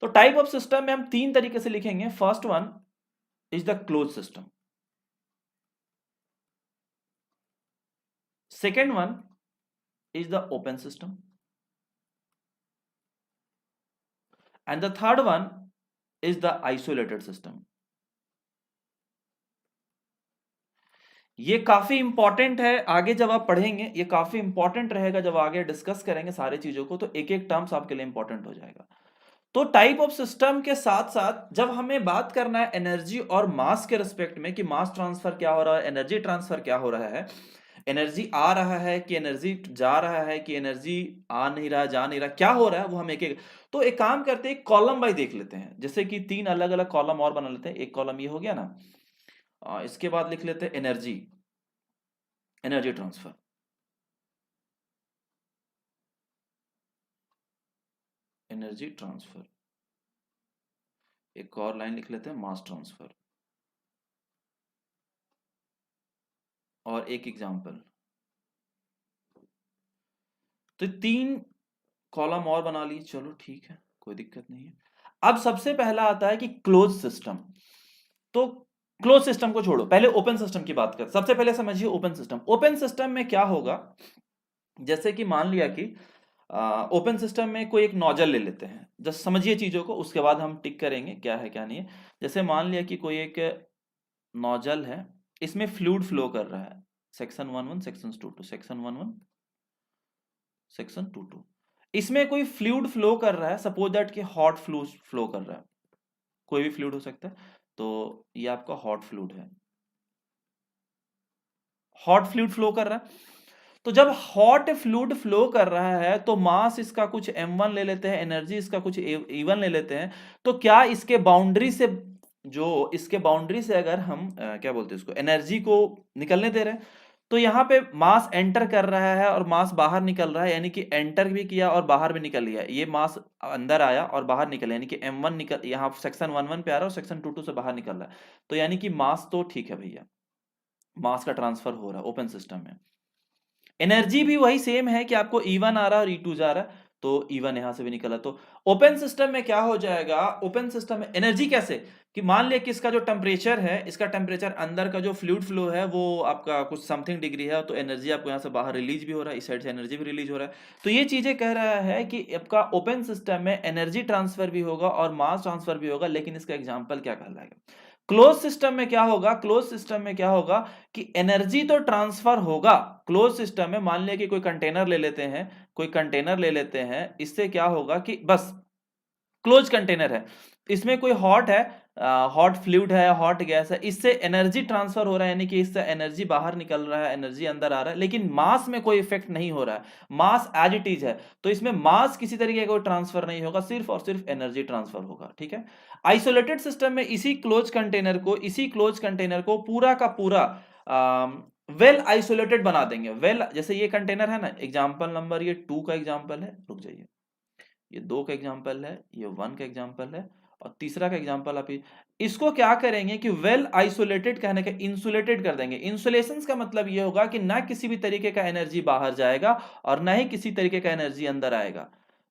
तो टाइप ऑफ सिस्टम में हम तीन तरीके से लिखेंगे। First one is the close system, second one is the open system and the third one is the isolated system. ये काफी इंपॉर्टेंट है, आगे जब आप पढ़ेंगे ये काफी इंपॉर्टेंट रहेगा, जब आगे डिस्कस करेंगे सारी चीजों को तो एक एक टर्म्स आपके लिए इंपॉर्टेंट हो जाएगा। तो टाइप ऑफ सिस्टम के साथ साथ जब हमें बात करना है एनर्जी और मास के रिस्पेक्ट में कि मास ट्रांसफर क्या हो रहा है, एनर्जी ट्रांसफर क्या हो रहा है, एनर्जी आ रहा है कि एनर्जी जा रहा है कि एनर्जी आ नहीं रहा, जा नहीं रहा, क्या हो रहा है, वो हम एक एक। तो एक काम करते हैं, कॉलम बाय देख लेते हैं, जैसे कि तीन अलग अलग कॉलम और बना लेते हैं। एक कॉलम ये हो गया ना, इसके बाद लिख लेते हैं energy, energy transfer, energy transfer. एक और लाइन लिख लेते हैं मास ट्रांसफर, और एक एग्जांपल। तो तीन कॉलम और बना ली, चलो ठीक है, कोई दिक्कत नहीं है। अब सबसे पहला आता है कि क्लोज सिस्टम। तो क्लोज सिस्टम को छोड़ो, पहले ओपन सिस्टम की बात कर। सबसे पहले समझिए ओपन सिस्टम। ओपन सिस्टम में क्या होगा, जैसे कि मान लिया कि ओपन सिस्टम में कोई एक नोजल ले लेते हैं, जस्ट समझिए चीजों को, उसके बाद हम टिक करेंगे क्या है क्या नहीं है। जैसे मान लिया कि कोई एक नोजल है, इसमें फ्लूइड फ्लो कर रहा है, सेक्शन 11, सेक्शन 22, सेक्शन 11, सेक्शन 22। इसमें कोई फ्लूइड फ्लो कर रहा है, सपोज दैट कि हॉट फ्लो कर रहा है, कोई भी फ्लूइड हो सकता है। तो ये आपका हॉट फ्लूइड है, हॉट फ्लूइड फ्लो कर रहा है। तो जब हॉट फ्लूइड फ्लो कर रहा है तो मास इसका कुछ m1 ले लेते हैं, एनर्जी इसका कुछ e1 ले लेते हैं। तो क्या इसके बाउंड्री से, जो इसके बाउंड्री से अगर हम क्या बोलते हैं उसको, एनर्जी को निकलने दे रहे हैं, तो यहाँ पे मास एंटर कर रहा है और मास बाहर निकल रहा है, यानी कि एंटर भी किया और बाहर भी निकल लिया। ये मास अंदर आया और बाहर निकल, यानी कि m1 निकल, यहाँ सेक्शन 11 पे आ रहा है और सेक्शन 22 से बाहर निकल रहा है। तो यानी कि मास तो ठीक है भैया, मास का ट्रांसफर हो रहा है ओपन सिस्टम में। एनर्जी भी वही सेम है कि आपको E1 आ रहा है और E2 जा रहा है, तो E1 यहां से भी निकला। तो ओपन सिस्टम में क्या हो जाएगा, ओपन सिस्टम में एनर्जी कैसे, कि मान लिया कि इसका जो टेम्परेचर है, इसका टेम्परेचर अंदर का जो फ्लूइड फ्लो है वो आपका कुछ समथिंग डिग्री है, तो एनर्जी आपको यहाँ से बाहर रिलीज भी हो रहा है, इस साइड से एनर्जी भी रिलीज हो रहा है। तो ये चीजें कह रहा है कि आपका ओपन सिस्टम में एनर्जी ट्रांसफर भी होगा और मास ट्रांसफर भी होगा, लेकिन इसका एग्जाम्पल क्या कहलाएगा। क्लोज सिस्टम में क्या होगा, क्लोज सिस्टम में क्या होगा कि एनर्जी तो ट्रांसफर होगा। क्लोज सिस्टम में मान लिया कि कोई कंटेनर ले लेते हैं, कोई कंटेनर ले लेते हैं, इससे क्या होगा कि बस क्लोज कंटेनर है, इसमें कोई हॉट है, हॉट फ्लूइड है, हॉट गैस है, इससे एनर्जी ट्रांसफर हो रहा है, यानी कि इससे एनर्जी बाहर निकल रहा है, एनर्जी अंदर आ रहा है, लेकिन मास में कोई इफेक्ट नहीं हो रहा है, मास एज इट इज है। तो इसमें मास किसी तरीके का कोई ट्रांसफर नहीं होगा, सिर्फ और सिर्फ एनर्जी ट्रांसफर होगा। ठीक है। आइसोलेटेड सिस्टम में इसी क्लोज कंटेनर को पूरा का पूरा वेल आइसोलेटेड बना देंगे। वेल, जैसे ये कंटेनर है ना, एग्जांपल नंबर ये 2 का एग्जांपल है, रुक जाइए, ये 2 का एग्जांपल है, ये 1 का एग्जांपल है, और तीसरा का एग्जांपल आप इसको क्या करेंगे कि वेल आइसोलेटेड कहने का इंसुलेटेड कर देंगे। इंसुलेशन का मतलब ये होगा कि ना किसी भी तरीके का एनर्जी बाहर जाएगा और ना ही किसी तरीके का एनर्जी अंदर आएगा।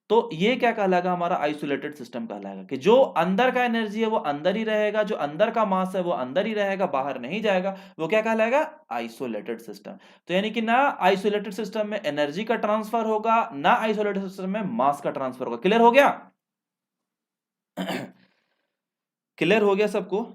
तो ये क्या कहलाएगा, हमारा आइसोलेटेड सिस्टम कहलाएगा कि जो अंदर का एनर्जी है वो अंदर ही रहेगा, जो अंदर का मास है वो अंदर ही रहेगा, बाहर नहीं जाएगा, वो क्या कहलाएगा, आइसोलेटेड सिस्टम। तो यानी कि ना आइसोलेटेड सिस्टम में एनर्जी का ट्रांसफर होगा, ना आइसोलेटेड सिस्टम में मास का ट्रांसफर होगा। क्लियर हो गया? क्लियर हो गया सबको?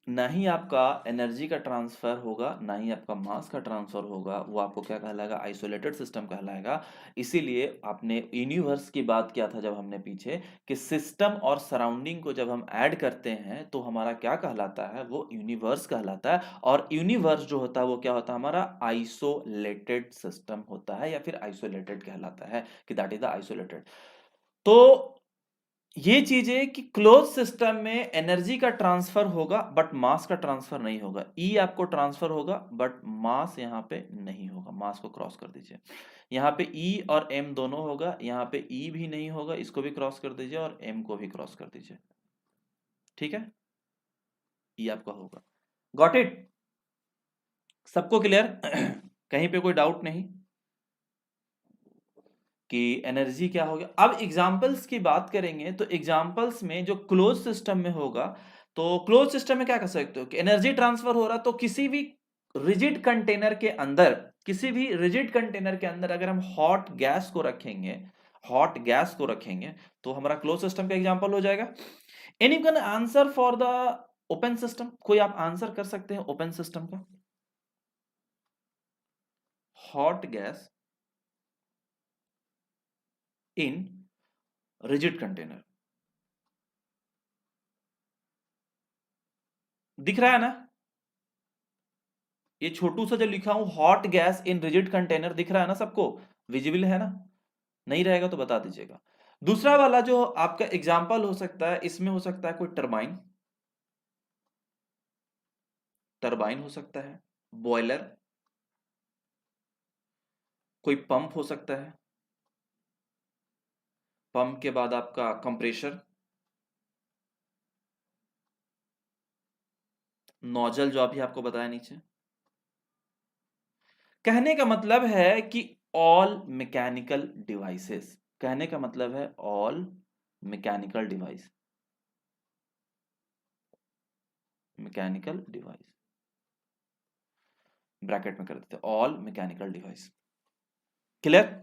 ना ही आपका एनर्जी का ट्रांसफर होगा, ना ही आपका मास का ट्रांसफर होगा, वो आपको क्या कहलाएगा, आइसोलेटेड सिस्टम कहलाएगा। इसीलिए आपने यूनिवर्स की बात किया था जब हमने पीछे, कि सिस्टम और सराउंडिंग को जब हम ऐड करते हैं तो हमारा क्या कहलाता है, वो यूनिवर्स कहलाता है। और यूनिवर्स जो होता है वो क्या होता है, हमारा आइसोलेटेड सिस्टम होता है, या फिर आइसोलेटेड कहलाता है, कि दैट इज द आइसोलेटेड। तो ये चीजें कि क्लोज सिस्टम में एनर्जी का ट्रांसफर होगा बट मास का ट्रांसफर नहीं होगा। ई आपको ट्रांसफर होगा बट मास यहां पे नहीं होगा, मास को क्रॉस कर दीजिए। यहां पे ई और एम दोनों होगा, यहां पे ई भी नहीं होगा, इसको भी क्रॉस कर दीजिए और एम को भी क्रॉस कर दीजिए। ठीक है, ई आपका होगा। Got it? सबको क्लियर? कहीं पे कोई डाउट नहीं कि एनर्जी क्या होगा। अब एग्जांपल्स की बात करेंगे तो एग्जांपल्स में जो क्लोज सिस्टम में होगा, तो क्लोज सिस्टम में क्या कर सकते हो कि एनर्जी ट्रांसफर हो रहा, तो किसी भी रिजिड कंटेनर के अंदर, किसी भी रिजिड कंटेनर के अंदर अगर हम हॉट गैस को रखेंगे, हॉट गैस को रखेंगे, तो हमारा क्लोज सिस्टम का एग्जांपल हो जाएगा। Any can answer for the open system? कोई आप आंसर कर सकते हैं ओपन सिस्टम का? Hot gas in rigid container, दिख रहा है ना? ये छोटू सा जो लिखा हूं, hot gas in rigid container, दिख रहा है ना सबको? विजिबल है ना? नहीं रहेगा तो बता दीजिएगा। दूसरा वाला जो आपका एग्जांपल हो सकता है, इसमें हो सकता है कोई टरबाइन, टरबाइन हो सकता है, बॉयलर, कोई पंप हो सकता है, पंप के बाद आपका कंप्रेशर, नोजल जो अभी आपको बताया नीचे। कहने का मतलब है कि ऑल मैकेनिकल डिवाइसेस, कहने का मतलब है all mechanical device, mechanical device bracket में कर देते हैं, all mechanical device. Clear?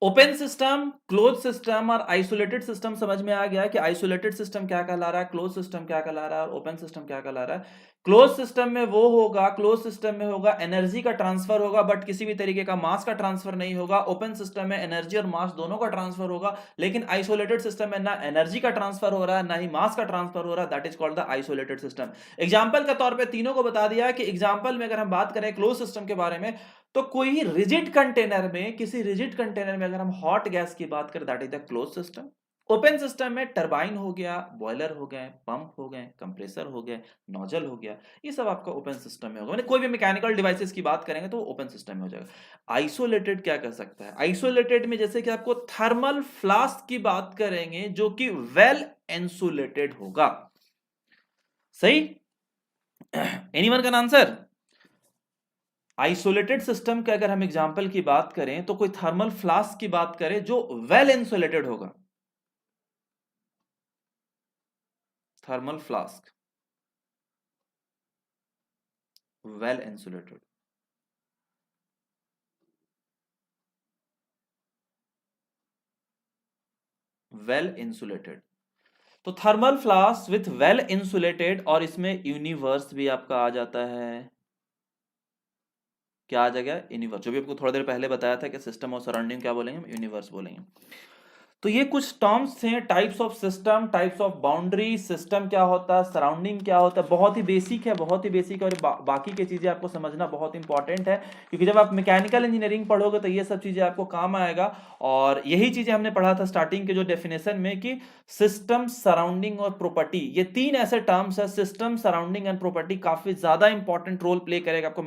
Open system, close system और आइसोलेटेड सिस्टम समझ में आ गया कि आइसोलेटेड सिस्टम क्या कहला रहा है, क्लोज सिस्टम क्या कहला रहा है, और ओपन सिस्टम क्या कहला रहा है। क्लोज सिस्टम में वो होगा, क्लोज सिस्टम में होगा एनर्जी का ट्रांसफर होगा बट किसी भी तरीके का मास का ट्रांसफर नहीं होगा। ओपन सिस्टम में एनर्जी और मास दोनों का ट्रांसफर होगा, लेकिन आइसोलेटेड सिस्टम में ना एनर्जी का ट्रांसफर हो रहा है ना ही मास का ट्रांसफर हो रहा है। That is called the isolated system. Example के तौर पर तीनों को बता दिया कि एग्जाम्पल में अगर हम बात करें क्लोज सिस्टम के बारे में, तो कोई रिजिड कंटेनर में, किसी रिजिड कंटेनर में अगर हम हॉट गैस की बात करें, that is the close system. Open system में टरबाइन हो गया, बॉयलर हो गए, पंप हो गए, कंप्रेसर हो गए, नोजल हो गया, ये सब आपका ओपन सिस्टम में होगा। मैंने कोई भी मैकेनिकल डिवाइसेस की बात करेंगे तो ओपन सिस्टम में हो जाएगा। आइसोलेटेड क्या कर सकता है? आइसोलेटेड में जैसे कि आपको थर्मल फ्लास्क की बात करेंगे जो कि वेल इंसुलेटेड होगा। सही? Anyone can answer? Isolated system के अगर हम एग्जांपल की बात करें तो कोई थर्मल फ्लास्क की बात करें जो वेल इंसुलेटेड होगा, thermal flask well insulated. Well insulated, तो thermal flask with well insulated, और इसमें यूनिवर्स भी आपका आ जाता है। क्या आ जाएगा? यूनिवर्स। जो भी आपको थोड़ा देर पहले बताया था कि सिस्टम और सराउंडिंग क्या बोलेंगे हम? यूनिवर्स बोलेंगे। तो ये कुछ टर्म्स थे, types of system, types of boundary, system क्या होता है, सराउंडिंग क्या होता है। बहुत ही बेसिक है, बहुत ही बेसिक है, और बाकी की चीजें आपको समझना बहुत इंपॉर्टेंट है, क्योंकि जब आप मैकेनिकल इंजीनियरिंग पढ़ोगे तो ये सब चीजें आपको काम आएगा। और यही चीजें हमने पढ़ा था स्टार्टिंग के जो डेफिनेशन में, कि सिस्टम, सराउंडिंग और प्रॉपर्टी, ये तीन ऐसे टर्म्स है, सिस्टम, सराउंडिंग एंड प्रॉपर्टी, काफी ज्यादा इंपॉर्टेंट रोल प्ले करेगा आपको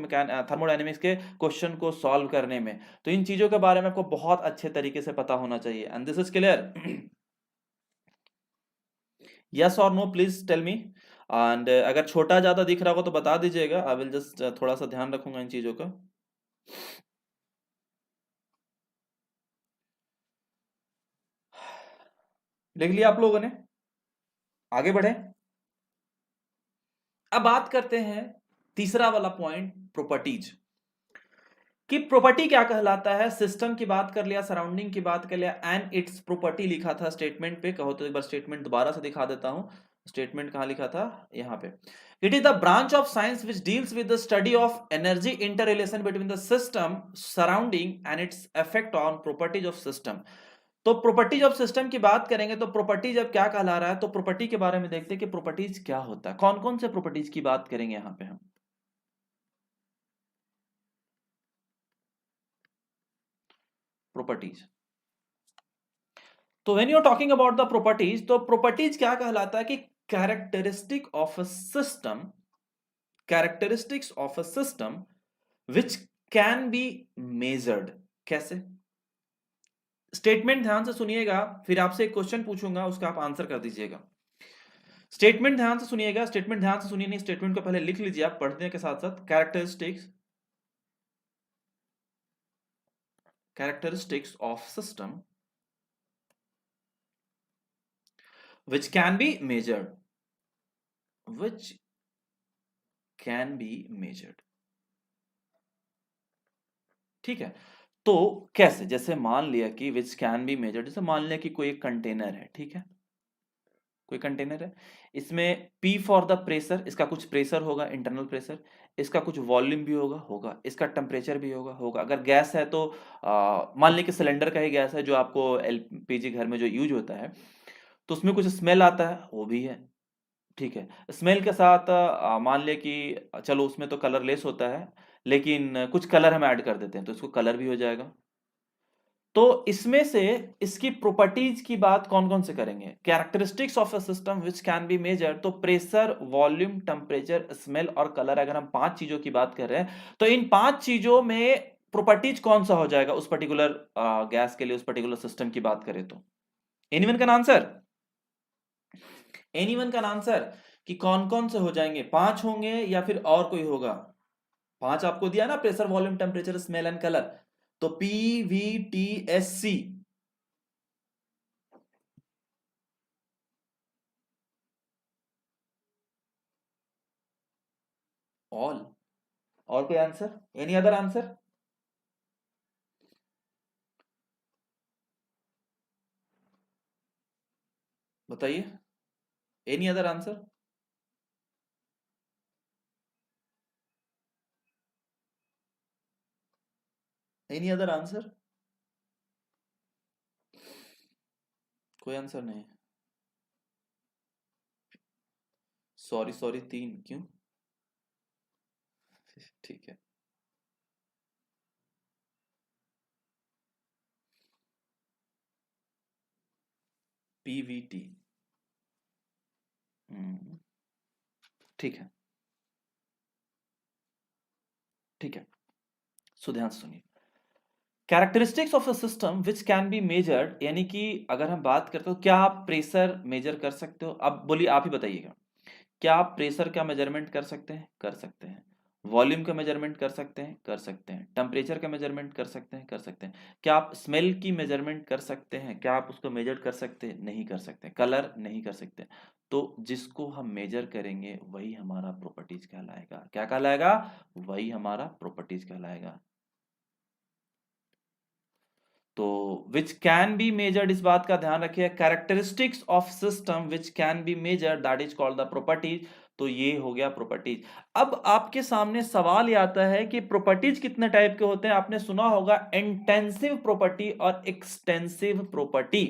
थर्मोडायनेमिक्स के क्वेश्चन को सॉल्व करने में। तो इन चीजों के बारे में आपको बहुत अच्छे तरीके से पता होना चाहिए। And this is clear? Yes और no, please tell me. And अगर छोटा ज्यादा दिख रहा हो तो बता दीजिएगा, आई विल जस्ट थोड़ा सा ध्यान रखूंगा इन चीजों का। लिख लिया आप लोगों ने? आगे बढ़े। अब बात करते हैं तीसरा वाला पॉइंट, प्रॉपर्टीज। कि प्रॉपर्टी क्या कहलाता है। सिस्टम की बात कर लिया, सराउंडिंग की बात कर लिया, एंड इट्स प्रॉपर्टी लिखा था स्टेटमेंट पे। कहो तो एक बार स्टेटमेंट दोबारा से दिखा देता हूं। स्टेटमेंट कहां लिखा था? यहां पे। It is the branch of science which deals with the study of energy inter relation between the system, surrounding and its effect on properties of system. तो प्रॉपर्टीज ऑफ सिस्टम की बात करेंगे तो प्रॉपर्टी जब क्या कहला रहा है, तो प्रॉपर्टी के बारे में देखते हैं कि प्रॉपर्टीज क्या होता है। कौन कौन से प्रॉपर्टीज की बात करेंगे यहां पे हम? प्रॉपर्टीज। तो when you are talking about the properties, तो प्रॉपर्टीज क्या कहलाता है कि characteristic of a system, characteristics of a system which can be measured. कैसे? स्टेटमेंट ध्यान से सुनिएगा, फिर आपसे एक क्वेश्चन पूछूंगा, उसका आप आंसर कर दीजिएगा। स्टेटमेंट ध्यान से सुनिएगा, स्टेटमेंट ध्यान से सुनिए नहीं, स्टेटमेंट को पहले लिख लीजिए आप पढ़ने के साथ साथ। Characteristics, characteristics of system which can be measured, which can be measured। ठीक है। तो कैसे? जैसे मान लिया कि which can be measured, जैसे मान लिया कि कोई एक कंटेनर है, ठीक है, कोई कंटेनर है, इसमें P फॉर द प्रेशर, इसका कुछ प्रेशर होगा, इंटरनल प्रेशर, इसका कुछ वॉल्यूम भी होगा, इसका टेम्परेचर भी होगा। अगर गैस है तो मान लिया कि सिलेंडर का ही गैस है, जो आपको एलपीजी घर में जो यूज होता है, तो उसमें कुछ स्मेल आता है, वो भी है। ठीक है। स्मेल के साथ मान लिया कि चलो उसमें तो कलरलेस होता है, लेकिन कुछ कलर हम ऐड कर देते हैं तो इसको कलर भी हो जाएगा। तो इसमें से इसकी प्रॉपर्टीज की बात कौन कौन से करेंगे? Characteristics of a system which can be measured, तो प्रेशर, वॉल्यूम, टेम्परेचर, स्मेल और कलर। अगर हम 5 चीजों की बात कर रहे हैं तो इन 5 चीजों में प्रॉपर्टीज कौन सा हो जाएगा उस पर्टिकुलर गैस के लिए, उस पर्टिकुलर सिस्टम की बात करें तो? Anyone can answer? Anyone can answer कि कौन कौन से हो जाएंगे? 5 होंगे या फिर और कोई होगा? 5 आपको दिया ना, pressure, volume, temperature, smell and colour. तो PVTSC। ऑल। और कोई आंसर? Any other answer? बताइए, any other answer? Any other answer? कोई आंसर नहीं? सॉरी सॉरी, 3 क्यों? ठीक है। PVT। ठीक है, ठीक है। सो ध्यान से सुनिए, characteristics of a system which can be measured, यानी कि अगर हम बात करते हो, क्या आप प्रेशर मेजर कर सकते हो? अब बोलिए, आप ही बताइएगा। क्या आप प्रेशर का मेजरमेंट कर सकते हैं? कर सकते हैं। वॉल्यूम का मेजरमेंट कर सकते हैं? कर सकते हैं। टेम्परेचर का मेजरमेंट कर सकते हैं? कर सकते हैं। क्या आप स्मेल की मेजरमेंट कर सकते हैं? क्या आप उसको मेजर कर सकते हैं? नहीं कर सकते। कलर नहीं कर सकते। तो जिसको हम मेजर करेंगे वही हमारा प्रॉपर्टीज कहलाएगा। क्या कहलाएगा? वही हमारा प्रॉपर्टीज कहलाएगा। तो विच कैन बी मेजर्ड, इस बात का ध्यान रखिए, characteristics of system which can be measured that is called the properties. तो ये हो गया प्रॉपर्टीज। अब आपके सामने सवाल ये आता है कि प्रॉपर्टीज कितने टाइप के होते हैं। आपने सुना होगा इंटेंसिव प्रॉपर्टी और एक्सटेंसिव प्रॉपर्टी।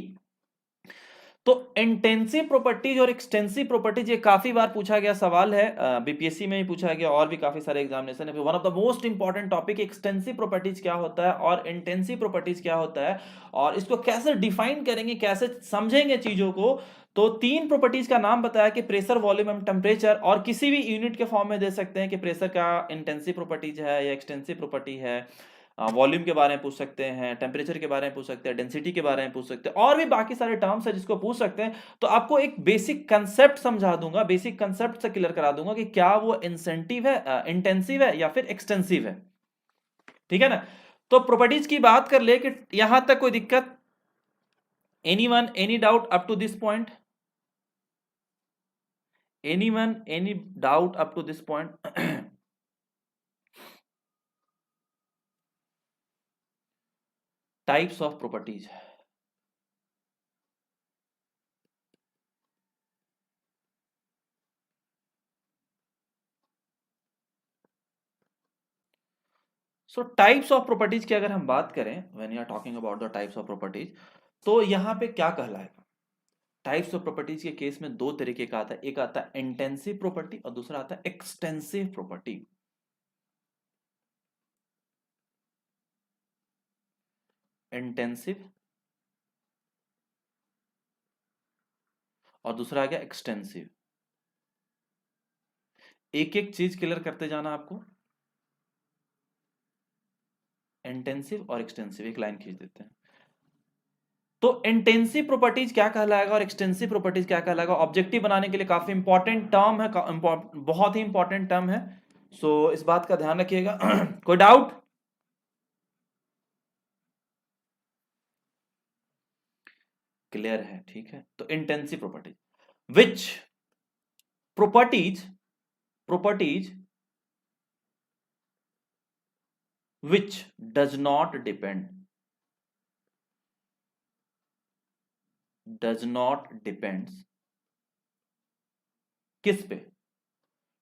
तो इंटेंसिव प्रॉपर्टीज और एक्सटेंसिव प्रॉपर्टीज ये काफी बार पूछा गया सवाल है, बीपीएससी में ही पूछा गया और भी काफी सारे एग्जामिनेशन है। One of the most important topic extensive properties क्या होता है और इंटेंसिव प्रॉपर्टीज क्या होता है और इसको कैसे डिफाइन करेंगे, कैसे समझेंगे चीजों को। तो तीन प्रॉपर्टीज का नाम बताया कि प्रेशर, वॉल्यूम एंड टेम्परेचर, और किसी भी यूनिट के फॉर्म में दे सकते हैं कि प्रेशर का इंटेंसिव प्रॉपर्टीज है या एक्सटेंसिव प्रॉपर्टी है। वॉल्यूम के बारे में पूछ सकते हैं, टेम्परेचर के बारे में पूछ सकते हैं, डेंसिटी के बारे में पूछ सकते हैं, और भी बाकी सारे टर्म्स है जिसको पूछ सकते हैं। तो आपको एक बेसिक कंसेप्ट समझा दूंगा, बेसिक कंसेप्ट से क्लियर करा दूंगा कि क्या वो इंसेंटिव है, इंटेंसिव है या फिर एक्सटेंसिव है। ठीक है ना। तो प्रॉपर्टीज की बात कर ले कि यहां तक कोई दिक्कत, anyone, any doubt up to this point, anyone, any doubt up to this point? Types of properties. So types of properties की अगर हम बात करें, when you are talking about the types of properties, तो यहां पे क्या कहलाएगा। टाइप्स ऑफ प्रॉपर्टीज के केस में दो तरीके का आता है, एक आता है इंटेंसिव प्रॉपर्टी और दूसरा आता है एक्सटेंसिव प्रॉपर्टी। इंटेंसिव और दूसरा आ गया एक्सटेंसिव। एक एक चीज क्लियर करते जाना आपको। इंटेंसिव और एक्सटेंसिव, एक लाइन खींच देते हैं। तो इंटेंसिव प्रॉपर्टीज क्या कहलाएगा और एक्सटेंसिव प्रॉपर्टीज क्या कहलाएगा, ऑब्जेक्टिव बनाने के लिए काफी इंपॉर्टेंट टर्म है, बहुत ही इंपॉर्टेंट टर्म है। सो इस बात का ध्यान रखिएगा। कोई डाउट? क्लियर है, ठीक है। तो intensive properties, which properties which does not depends किस पे,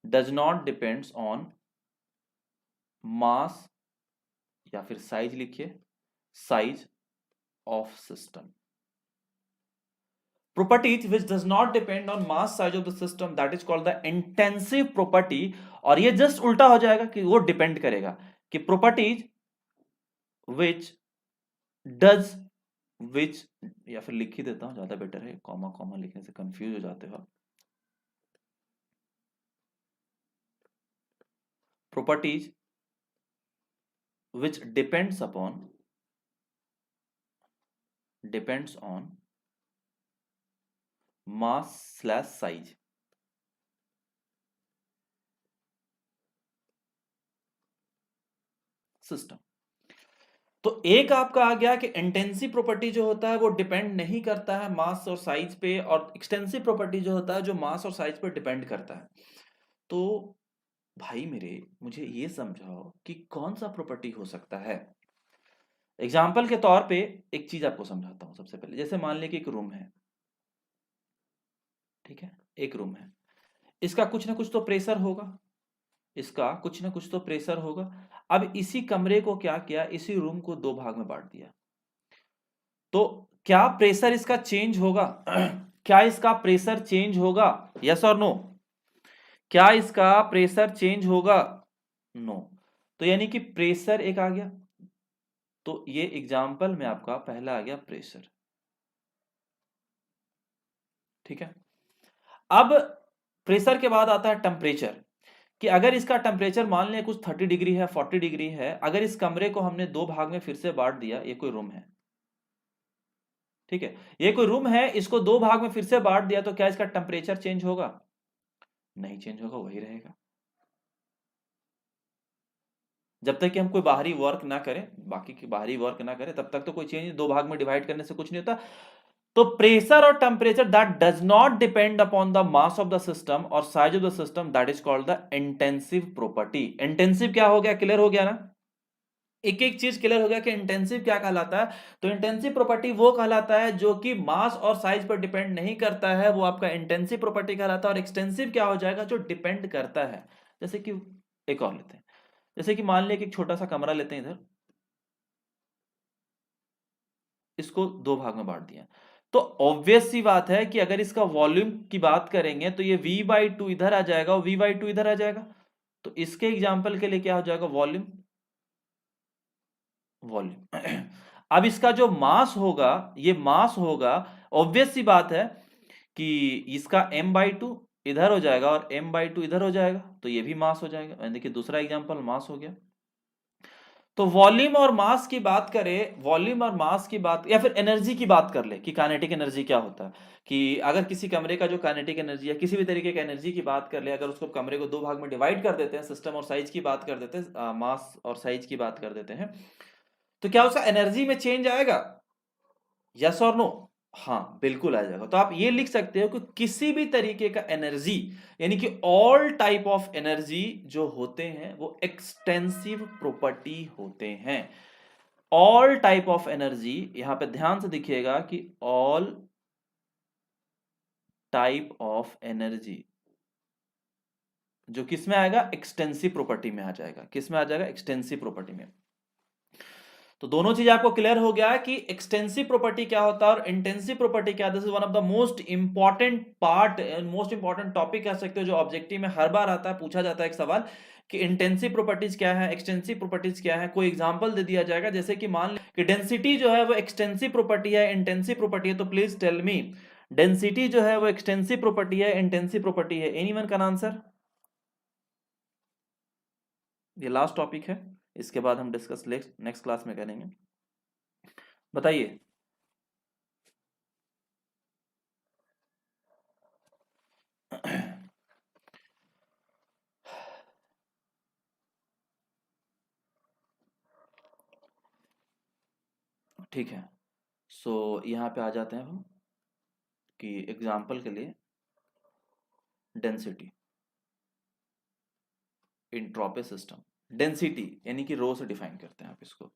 does not depends on mass, या फिर साइज लिखिए, size of system. properties which does not depend on mass size of the system that is called the intensive property। और ये just उल्टा हो जाएगा कि वो डिपेंड करेगा कि properties which does which, या फिर लिख ही देता हूं ज्यादा बेटर है, कॉमा कॉमा लिखने से कंफ्यूज हो जाते हो। properties which depends on mass / size। System. तो एक आपका आ गया कि इंटेंसिव प्रॉपर्टी जो होता है वो डिपेंड नहीं करता है मास और साइज पे, और एक्सटेंसिव प्रॉपर्टी जो होता है जो मास और साइज पे डिपेंड करता है। तो भाई मेरे, मुझे ये समझाओ कि कौन सा प्रॉपर्टी हो सकता है। एग्जाम्पल के तौर पे एक चीज आपको समझाता हूं। सबसे पहले जैसे मान लीजिए कि एक रूम है, ठीक है, एक रूम है, इसका कुछ ना कुछ तो प्रेशर होगा, इसका कुछ ना कुछ तो प्रेशर होगा। अब इसी कमरे को क्या किया, इसी रूम को दो भाग में बांट दिया, तो क्या प्रेशर इसका चेंज होगा? क्या इसका प्रेशर चेंज होगा? यस और नो? क्या इसका प्रेशर चेंज होगा? नो। तो यानी कि प्रेशर एक आ गया, तो ये एग्जाम्पल में आपका पहला आ गया प्रेशर, ठीक है। अब प्रेशर के बाद आता है टेम्परेचर, कि अगर इसका टेम्परेचर मान लें कुछ 30 डिग्री है, 40 डिग्री है, अगर इस कमरे को हमने दो भाग में फिर से बांट दिया, ये कोई रूम है, ठीक है, ये कोई रूम है, इसको दो भाग में फिर से बांट दिया, तो क्या इसका टेम्परेचर चेंज होगा? नहीं चेंज होगा, वही रहेगा। जब तक कि हम कोई बाहरी वर्क ना करें, बाकी की बाहरी वर्क ना करें, तब तक तो कोई चेंज, दो भाग में डिवाइड करने से कुछ नहीं होता। तो प्रेशर और temperature that does not depend upon the mass of the system और size of the system, that is called the intensive property. Intensive क्या हो गया, क्लियर हो गया ना? एक एक चीज क्लियर हो गया कि इंटेंसिव क्या कहलाता है। तो इंटेंसिव प्रॉपर्टी वो कहलाता है जो कि मास और साइज पर डिपेंड नहीं करता है, वो आपका इंटेंसिव प्रॉपर्टी कहलाता है। और एक्सटेंसिव क्या हो जाएगा, जो डिपेंड करता है। जैसे कि एक और लेते हैं, जैसे कि मान लिया कि एक छोटा सा कमरा लेते हैं इधर, इसको दो भाग में बांट दिया, तो ऑब्वियस सी बात है कि अगर इसका वॉल्यूम की बात करेंगे तो ये V/2 इधर आ जाएगा और V/2 इधर आ जाएगा। तो इसके एग्जांपल के लिए क्या हो जाएगा, वॉल्यूम, वॉल्यूम। अब इसका जो मास होगा, ये मास होगा, ऑब्वियस सी बात है कि इसका m/2 इधर हो जाएगा और m/2 इधर हो जाएगा, तो ये भी मास हो जाएगा। यानी कि दूसरा एग्जांपल मास हो गया। तो वॉल्यूम और मास की बात करें, वॉल्यूम और मास की बात, या फिर एनर्जी की बात कर ले कि काइनेटिक एनर्जी क्या होता है, कि अगर किसी कमरे का जो काइनेटिक एनर्जी है, किसी भी तरीके की एनर्जी की बात कर ले, अगर उसको कमरे को दो भाग में डिवाइड कर देते हैं, सिस्टम और साइज की बात कर देते हैं, मास और साइज की बात कर देते हैं, तो क्या उसका एनर्जी में चेंज आएगा, यस और नो? हाँ, बिल्कुल आ जाएगा। तो आप ये लिख सकते हो कि किसी भी तरीके का एनर्जी, यानी कि ऑल टाइप ऑफ एनर्जी जो होते हैं वो एक्सटेंसिव प्रॉपर्टी होते हैं। ऑल टाइप ऑफ एनर्जी, यहां पे ध्यान से दिखिएगा कि ऑल टाइप ऑफ एनर्जी जो किस में आएगा, एक्सटेंसिव प्रॉपर्टी में आ जाएगा। किस में आ जाएगा, एक्सटेंसिव प्रॉपर्टी में। तो दोनों चीज आपको क्लियर हो गया कि एक्सटेंसिव प्रॉपर्टी क्या होता है और इंटेंसिव प्रॉपर्टी क्या। This is one of the most important part, most important topic कह सकते हो, जो ऑब्जेक्टिव में हर बार आता है, पूछा जाता है एक सवाल कि इंटेंसिव प्रॉपर्टीज क्या है, एक्सटेंसिव प्रॉपर्टीज क्या है। कोई एग्जांपल दे दिया जाएगा, जैसे कि मान ली कि डेंसिटी जो है वो एक्सटेंसिव प्रॉपर्टी है, इंटेंसिव प्रॉपर्टी है, तो प्लीज टेल मी डेंसिटी जो है वो एक्सटेंसिव प्रॉपर्टी है, इंटेंसिव प्रॉपर्टी है? Anyone can answer? ये लास्ट टॉपिक है, इसके बाद हम डिस्कस नेक्स्ट क्लास में करेंगे। बताइए। ठीक है, सो यहाँ पे आ जाते हैं हम कि एग्जाम्पल के लिए डेंसिटी इन ट्रॉपे सिस्टम। डेंसिटी यानी कि रो से डिफाइन करते हैं आप इसको।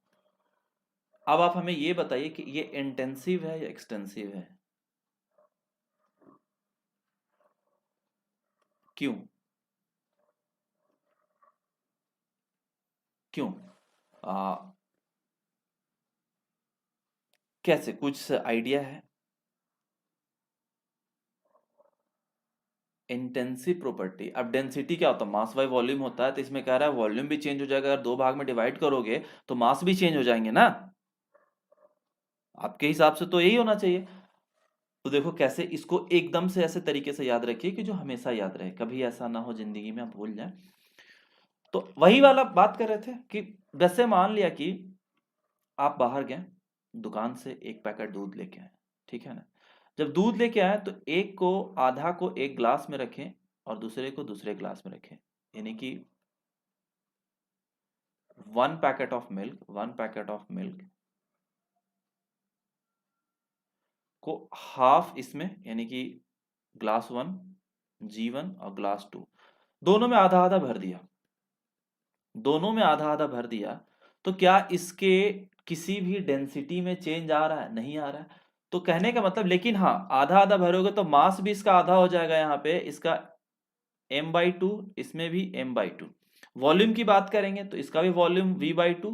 अब आप हमें ये बताइए कि ये इंटेंसिव है या एक्सटेंसिव है? क्यों? क्यों? आ, कैसे, कुछ आइडिया है? इंटेंसिव प्रॉपर्टी, अब डेंसिटी क्या होता है, मास बाय वॉल्यूम होता है, तो इसमें कह रहा है वॉल्यूम भी चेंज हो जाएगा। अगर दो भाग में डिवाइड करोगे तो मास भी चेंज हो जाएंगे ना, आपके हिसाब से तो यही होना चाहिए। तो देखो कैसे इसको एकदम से ऐसे तरीके से याद रखिए कि जो हमेशा याद रहे, कभी ऐसा ना हो जिंदगी में आप भूल जाए। तो वही वाला बात कर रहे थे कि वैसे मान लिया कि आप बाहर गए, दुकान से एक पैकेट दूध लेके आए, ठीक है ना। जब दूध लेके आए तो एक को, आधा को एक ग्लास में रखें और दूसरे को दूसरे ग्लास में रखें, यानी कि 1 पैकेट ऑफ मिल्क को हाफ इसमें, यानी कि ग्लास 1 G1 और ग्लास 2 दोनों में आधा आधा भर दिया, दोनों में आधा आधा भर दिया, तो क्या इसके किसी भी डेंसिटी में चेंज आ रहा है? नहीं आ रहा है। तो कहने का मतलब, लेकिन हाँ आधा आधा भरोगे तो मास भी इसका आधा हो जाएगा, यहाँ पे इसका m/2, इसमें भी m/2। वॉल्यूम की बात करेंगे तो इसका भी वॉल्यूम V/2,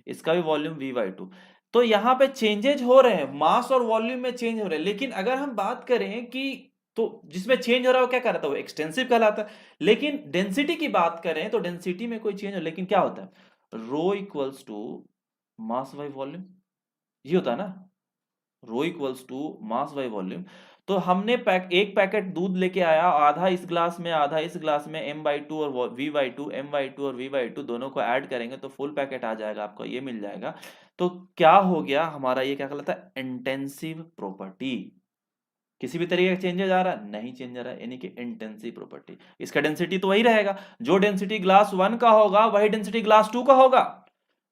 इसका भी वॉल्यूम V/2। तो यहाँ पे चेंजेज हो रहे हैं, मास और वॉल्यूम में चेंज हो रहे हैं। लेकिन अगर हम बात करें कि तो जिसमें चेंज हो रहा है वो क्या कहलाता है, वो एक्सटेंसिव कहलाता है। लेकिन डेंसिटी की बात करें तो डेंसिटी में कोई चेंज हो, लेकिन क्या होता है, rho equals to mass by volume, ये होता है ना, rho equals to mass by volume. तो हमने एक पैकेट दूध लेके आया, आधा इस ग्लास में आधा इस ग्लास में, m/2 और V/2, m/2 और V/2 दोनों को ऐड करेंगे तो फुल पैकेट आ जाएगा, आपको ये मिल जाएगा। तो क्या हो गया हमारा, ये क्या कहलाता है, इंटेंसिव प्रॉपर्टी। किसी भी तरीके का चेंजेस आ रहा है? नहीं चेंज आ रहा है, यानी कि इंटेंसिव प्रॉपर्टी। इसका डेंसिटी तो वही रहेगा, जो डेंसिटी ग्लास 1 का होगा वही डेंसिटी ग्लास 2 का होगा,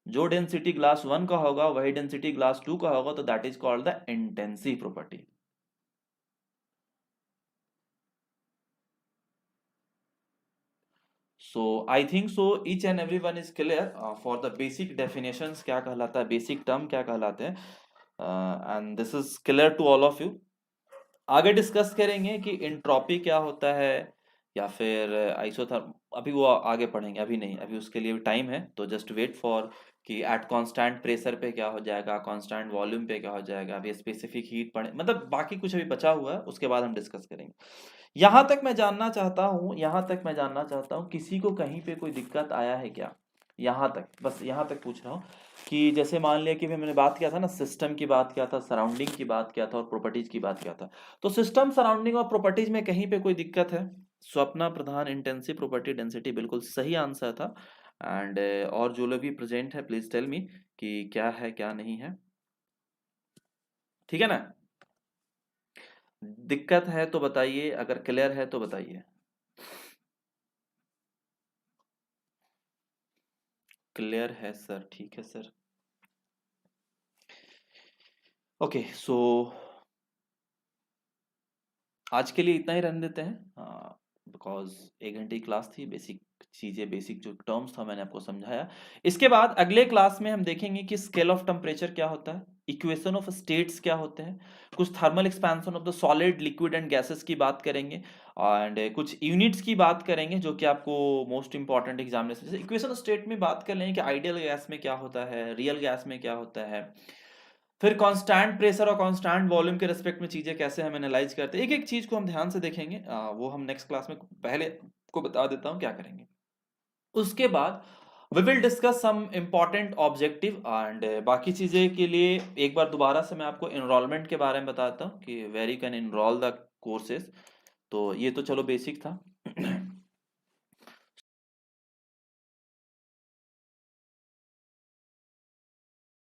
जो डेंसिटी ग्लास 1 का होगा वही डेंसिटी ग्लास 2 का होगा, तो that is called the intensive property. So I think so each and every one is clear for the basic definitions क्या कहलाता है, बेसिक टर्म क्या कहलाते हैं, and this is clear to all of you. आगे डिस्कस करेंगे कि entropy क्या होता है या फिर आइसोथर्म, अभी वो आगे पढ़ेंगे, अभी नहीं, अभी उसके लिए टाइम है, तो जस्ट वेट फॉर कि एट कांस्टेंट प्रेशर पे क्या हो जाएगा, कांस्टेंट वॉल्यूम पे क्या हो जाएगा, अभी स्पेसिफिक हीट पढ़े, मतलब बाकी कुछ अभी बचा हुआ है, उसके बाद हम डिस्कस करेंगे। यहाँ तक मैं जानना चाहता हूँ, यहाँ तक मैं जानना चाहता हूँ, किसी को कहीं पे कोई दिक्कत आया है क्या? यहाँ तक, बस यहाँ तक पूछ रहा हूँ कि जैसे मान लिया कि मैंने बात किया था ना, सिस्टम की बात किया था, सराउंडिंग की बात किया था और प्रॉपर्टीज की बात किया था, तो सिस्टम, सराउंडिंग और प्रॉपर्टीज में कहीं पे कोई दिक्कत है? स्वप्ना प्रधान, इंटेंसिव प्रॉपर्टी डेंसिटी, बिल्कुल सही आंसर था। एंड और जो लोग भी प्रेजेंट है प्लीज टेल मी कि क्या है क्या नहीं है, ठीक है ना? दिक्कत है तो बताइए, अगर क्लियर है तो बताइए। क्लियर है सर, ठीक है सर। ओके सो आज के लिए इतना ही रहने देते हैं, बिकॉज 1 घंटे की क्लास थी, बेसिक चीज़ें, बेसिक जो टर्म्स था मैंने आपको समझाया। इसके बाद अगले क्लास में हम देखेंगे कि स्केल ऑफ टेम्परेचर क्या होता है, इक्वेशन ऑफ स्टेट्स क्या होते हैं, कुछ thermal expansion of the solid, liquid and gases की बात करेंगे, एंड कुछ यूनिट्स की बात करेंगे जो कि आपको मोस्ट इंपॉर्टेंट एग्जामिनेशन, जैसे इक्वेशन ऑफ स्टेट में बात कर लेंगे कि आइडियल गैस में क्या होता है, रियल गैस में क्या होता है, फिर कांस्टेंट प्रेशर और कांस्टेंट वॉल्यूम के रिस्पेक्ट में चीजें कैसे हम एनालाइज करते हैं, एक एक चीज को हम ध्यान से देखेंगे, वो हम नेक्स्ट क्लास में, पहले को बता देता हूं क्या करेंगे। उसके बाद we will discuss some important objective, and बाकी चीजें के लिए एक बार दोबारा से मैं आपको एनरोलमेंट के बारे में बताता हूँ कि where you can enroll the courses. तो ये तो चलो बेसिक था।